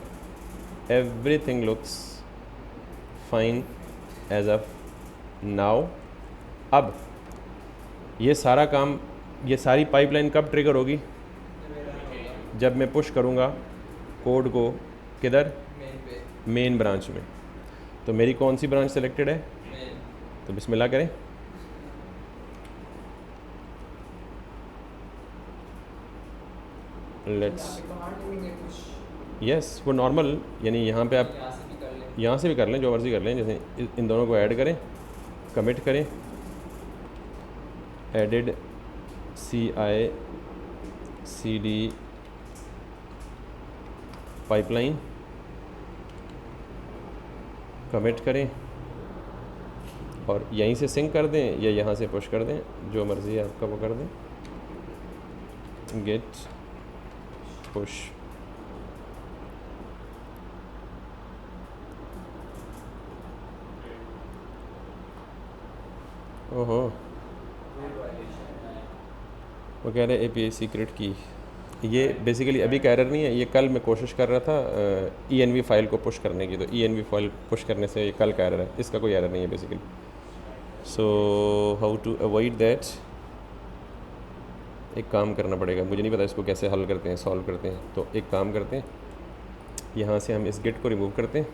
everything looks fine as of now. अब ये सारा काम, ये सारी पाइपलाइन कब ट्रिगर होगी? जब मैं पुश करूँगा कोड को किधर? मेन पे, मेन ब्रांच में। तो मेरी कौन सी ब्रांच सेलेक्टेड है? मेन। तो बिस्मिल्लाह करें। लेट्स, कमांड लिखेंगे कुछ, यस, वो नॉर्मल, यानी यहाँ पे आप यहाँ से भी कर लें। यहाँ से भी कर लें, जो मर्ज़ी कर लें, जैसे इन दोनों को ऐड करें, कमिट करें, एडिड CI/CD पाइपलाइन, कमिट करें और यहीं से सिंक कर दें या यहाँ से पुश कर दें, जो मर्ज़ी है आपका वो कर दें। गेट पुश, ओहो, वो कह रहे API सीक्रेट की। ये बेसिकली अभी का एरर नहीं है, ये कल मैं कोशिश कर रहा था ENV फाइल को पुश करने की, तो ENV फाइल पुश करने से ये कल का एरर है, इसका कोई एरर नहीं है basically. So how to avoid that, एक काम करना पड़ेगा, मुझे नहीं पता इसको कैसे हल करते हैं, सॉल्व करते हैं। तो एक काम करते हैं, यहाँ से हम इस गिट को रिमूव करते हैं,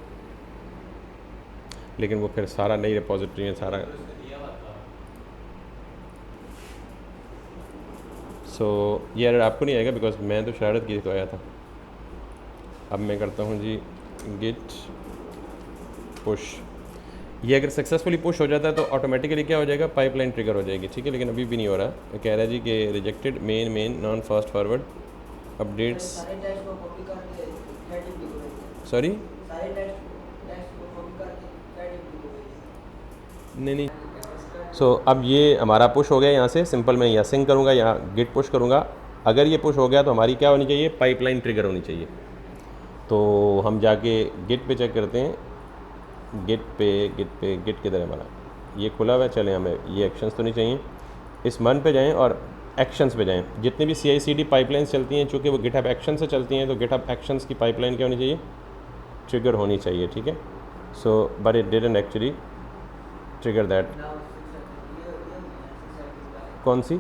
लेकिन वो फिर सारा नई रिपोजिटरी है सारा। सो ये एरर आपको नहीं आएगा बिकॉज मैं तो शरारत की तो आया था। अब मैं करता हूँ जी गिट पुश, ये अगर सक्सेसफुली पुश हो जाता है तो ऑटोमेटिकली क्या हो जाएगा, पाइपलाइन ट्रिगर हो जाएगी, ठीक है। लेकिन अभी भी नहीं हो रहा, कह रहा है जी कि rejected main non fast forward updates. Sorry, नहीं। सो अब ये हमारा पुश हो गया, यहाँ से सिंपल मैं यहाँ सिंक करूँगा, यहाँ गिट पुश करूँगा। अगर ये पुश हो गया तो हमारी क्या होनी चाहिए, पाइपलाइन ट्रिगर होनी चाहिए। तो हम जाके गिट पे चेक करते हैं, गिट किधर है हमारा, ये खुला हुआ है। चलें, हमें ये एक्शंस तो नहीं चाहिए, इस मन पे जाएं और एक्शंस पे जाएं। जितनी भी CI/CD पाइपलाइंस चलती हैं, चूँकि वो गिटहब एक्शन से चलती हैं, तो गिटहब एक्शंस की पाइपलाइन क्या होनी चाहिए, ट्रिगर होनी चाहिए, ठीक है। So but it didn't actually trigger that. कौन सी,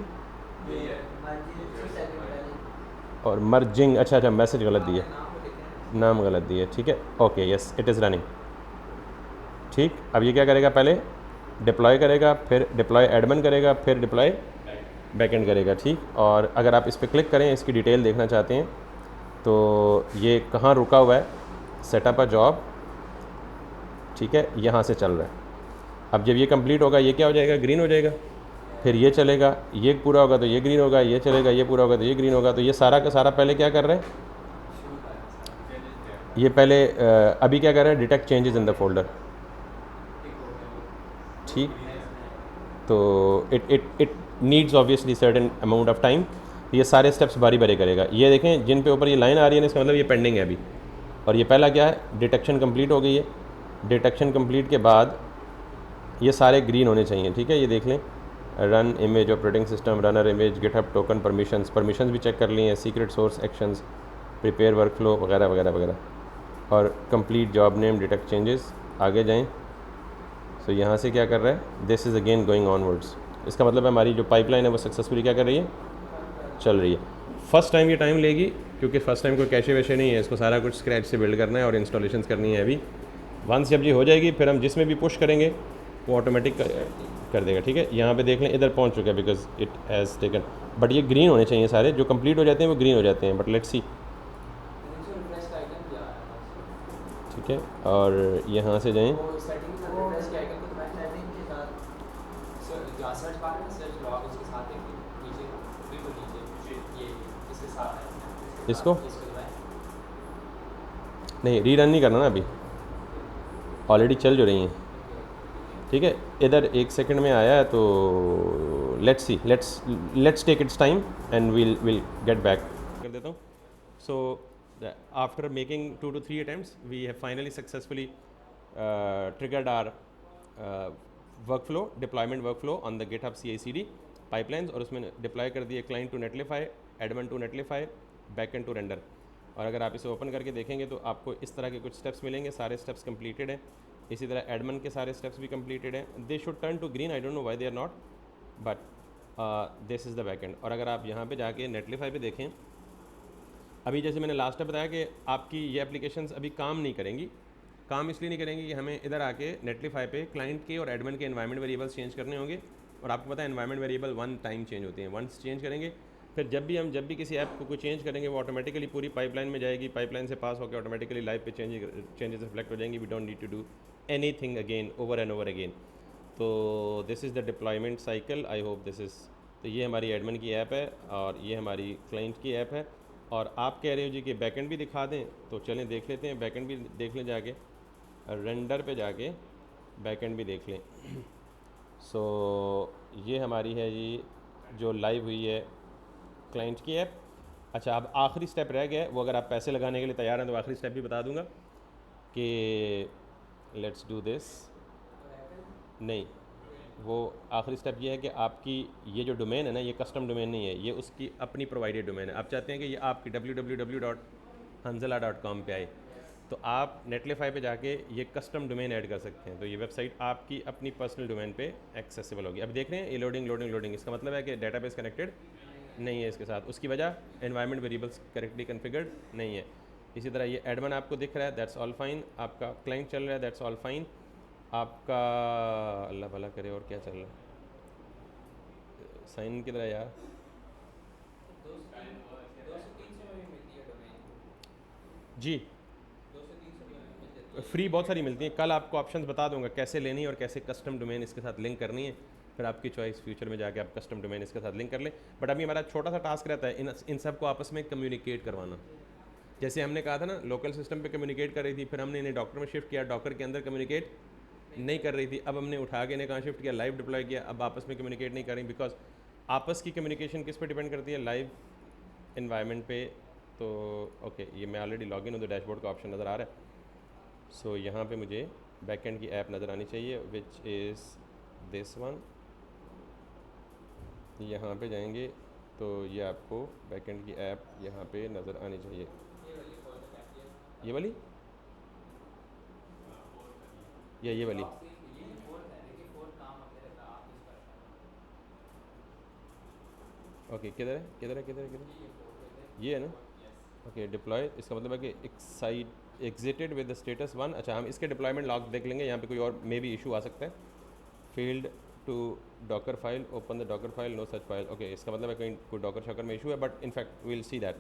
और मर्जिंग, अच्छा मैसेज गलत दिया, नाम गलत दिया, ठीक है। Okay, yes it is running, ठीक। अब ये क्या करेगा, पहले डिप्लॉय करेगा, फिर डिप्लॉय एडमिन करेगा, फिर डिप्लॉय बैकएंड करेगा, ठीक। और अगर आप इस पर क्लिक करें, इसकी डिटेल देखना चाहते हैं, तो ये कहाँ रुका हुआ है, सेटअप अ जॉब, ठीक है, यहाँ से चल रहा है। अब जब ये कंप्लीट होगा, ये क्या हो जाएगा, ग्रीन हो जाएगा। फिर ये चलेगा, ये पूरा होगा तो ये ग्रीन होगा, ये चलेगा, ये पूरा होगा तो ये ग्रीन होगा। तो ये सारा का सारा पहले क्या कर रहे हैं, ये पहले अभी क्या कर रहे हैं, detect changes in the folder, ठीक। तो it needs obviously certain amount of time. ये सारे स्टेप्स बारी बारी करेगा। ये देखें जिन पे ऊपर ये लाइन आ रही है ना, इसका मतलब ये पेंडिंग है अभी। और ये पहला क्या है, डिटेक्शन कंप्लीट हो गई है। डिटेक्शन कंप्लीट के बाद ये सारे ग्रीन होने चाहिए, ठीक है। ये देख लें, run image operating system, runner image, GitHub token, permissions भी चेक कर लिए हैं, secret source actions, prepare workflow वगैरह वगैरह वगैरह, और complete job name, detect changes. आगे जाएं, सो यहाँ से क्या कर रहा है, this is again going onwards. इसका मतलब है हमारी जो पाइपलाइन है वो सक्सेसफुली क्या कर रही है, चल रही है। फर्स्ट टाइम ये टाइम लेगी, क्योंकि फ़र्स्ट टाइम कोई कैशे वैशे नहीं है, इसको सारा कुछ स्क्रैच से बिल्ड करना है और इंस्टॉलेशंस करनी है अभी। वंस जब ये हो जाएगी, फिर हम जिसमें भी पुश करेंगे वो ऑटोमेटिक कर देगा, ठीक है। यहाँ पे देख लें, इधर पहुँच चुका है because it has taken, but ये ग्रीन होने चाहिए सारे, जो कंप्लीट हो जाते हैं वो ग्रीन हो जाते हैं, बट लेट्स सी, ठीक है। और यहाँ से जाएँ, इसको नहीं रीरन नहीं करना ना अभी, ऑलरेडी चल जो रही हैं, ठीक है। इधर 1 सेकंड में आया है, तो let's see, let's take its time and will get back कर देता हूँ। So after making 2 to 3 attempts we have finally successfully triggered our workflow, deployment workflow on the GitHub CI/CD pipelines, और उसमें डिप्लॉय कर दिए client to Netlify, admin to Netlify, backend to Render. और अगर आप इसे ओपन करके देखेंगे तो आपको इस तरह के कुछ स्टेप्स मिलेंगे, सारे स्टेप्स कंप्लीटेड हैं। इसी तरह एडमिन के सारे स्टेप्स भी कंप्लीटेड हैं। They should turn to green, I don't know why they are not, but this is the backend. और अगर आप यहाँ पे जाके नेटलिफाई पे देखें, अभी जैसे मैंने लास्ट में बताया कि आपकी ये एप्लीकेशंस अभी काम नहीं करेंगी। काम इसलिए नहीं करेंगी कि हमें इधर आके नेटलिफाई पे क्लाइंट के और एडमिन के एनवायरनमेंट वेरिएबल्स चेंज करने होंगे, और आपको पता है एनवायरनमेंट वेरिएबल 1 टाइम चेंज होते हैं, वंस चेंज करेंगे, फिर जब भी किसी ऐप को कोई चेंज करेंगे वो ऑटोमेटिकली पूरी पाइपलाइन में जाएगी, पाइपलाइन से पास होकर ऑटोमेटिकली लाइव पे चेंजेस रिफ्लेक्ट हो जाएंगी। We don't need to do anything again over and over again. तो this is the deployment cycle, I hope this is. तो ये हमारी एडमिन की ऐप है और ये हमारी क्लाइंट की ऐप है। और आप कह रहे हो जी कि बैकएंड भी दिखा दें, तो चलें देख लेते हैं, बैकएंड भी देख लें, जाके रेंडर पे जाके बैकएंड भी देख लें। सो ये हमारी है जी जो लाइव हुई है क्लाइंट की ऐप। अच्छा, अब आखिरी स्टेप रह गया है, वो अगर आप पैसे लगाने के लिए तैयार हैं तो आखिरी स्टेप भी बता दूंगा कि लेट्स डू दिस। नहीं, वो आखिरी स्टेप ये है कि आपकी ये जो डोमेन है ना, ये कस्टम डोमेन नहीं है, ये उसकी अपनी प्रोवाइडेड डोमेन है। आप चाहते हैं कि ये आपकी www.hanzala.com पे आए, तो आप नेटलीफाई पे जाके ये कस्टम डोमेन ऐड कर सकते हैं। तो ये वेबसाइट आपकी अपनी पर्सनल डोमेन पे एक्सेसिबल होगी। अब देख रहे हैं ये लोडिंग लोडिंग लोडिंग, इसका मतलब है कि डेटाबेस कनेक्टेड नहीं है इसके साथ। उसकी वजह एनवायरनमेंट वेरिएबल्स करेक्टली कन्फिगर्ड नहीं है। इसी तरह ये एडमन आपको दिख रहा है, दैट्स ऑल फाइन। आपका क्लाइंट चल रहा है, दैट्स ऑल फाइन। आपका अल्लाह भला करे और क्या चल रहा है, साइन किधर है यार? 200-300 में भी मिलती है डोमेन, जी 200-300 में मिल जाती है। फ्री बहुत सारी मिलती हैं। कल आपको ऑप्शंस बता दूंगा कैसे लेनी है और कैसे कस्टम डोमेन इसके साथ लिंक करनी है। फिर आपकी चॉइस, फ्यूचर में जाके आप कस्टम डोमेन इसके साथ लिंक कर लें। बट अभी हमारा छोटा सा टास्क रहता है इन सब को आपस में कम्युनिकेट करवाना। जैसे हमने कहा था ना, लोकल सिस्टम पे कम्युनिकेट कर रही थी, फिर हमने इन्हें डॉक्टर में शिफ्ट किया, डॉक्टर के अंदर कम्युनिकेट नहीं कर रही थी। अब हमने उठा के इन्हें कहाँ शिफ्ट किया, लाइव डिप्लॉय किया। अब आपस में कम्युनिकेट नहीं कर रही, बिकॉज आपस की कम्युनिकेशन किस पे डिपेंड करती है, लाइव इन्वायरमेंट पे। तो ओके, ये मैं ऑलरेडी लॉगिन हूँ तो डैशबोर्ड का ऑप्शन नज़र आ रहा है। सो यहाँ पे मुझे बैकएंड की ऐप नज़र आनी चाहिए, विच इज़ दिस वन। यहाँ पे जाएंगे तो ये आपको बैकएंड की ऐप यहाँ पे नज़र आनी चाहिए। ये वाली कॉल करती है। ये वाली या ये वाली? ये फोर्थ है, देखिए फोर्थ काम अपने रहता है, आप इस पर ओके, किधर है किधर है किधर है किधर है? ये फोर्थ है, ये है ना? यस। ओके, डिप्लॉय, इसका मतलब है कि Exide exerted with the status 1। अच्छा, हम इसके डिप्लॉयमेंट लॉग देख लेंगे। यहाँ पे कोई और मे बी इशू आ सकता है। Failed to Docker file, open the Docker file, no such file. Okay, इसका मतलब है कहीं कोई डॉकर शॉकर में इशू है, but in fact we'll see that.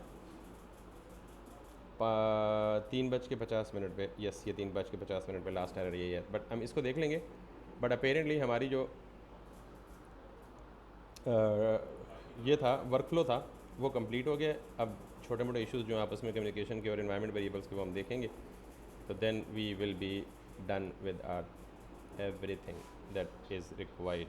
3:50 पे, यस ये 3:50 पे लास्ट एरर यही है, बट हम इसको देख लेंगे। बट अपेरेंटली हमारी जो ये था वर्कफ्लो था वो कंप्लीट हो गया। अब छोटे मोटे इश्यूज जो आपस में कम्युनिकेशन के और एनवायरनमेंट वेरिएबल्स के वो हम देखेंगे, तो then we will be done with our everything that is required.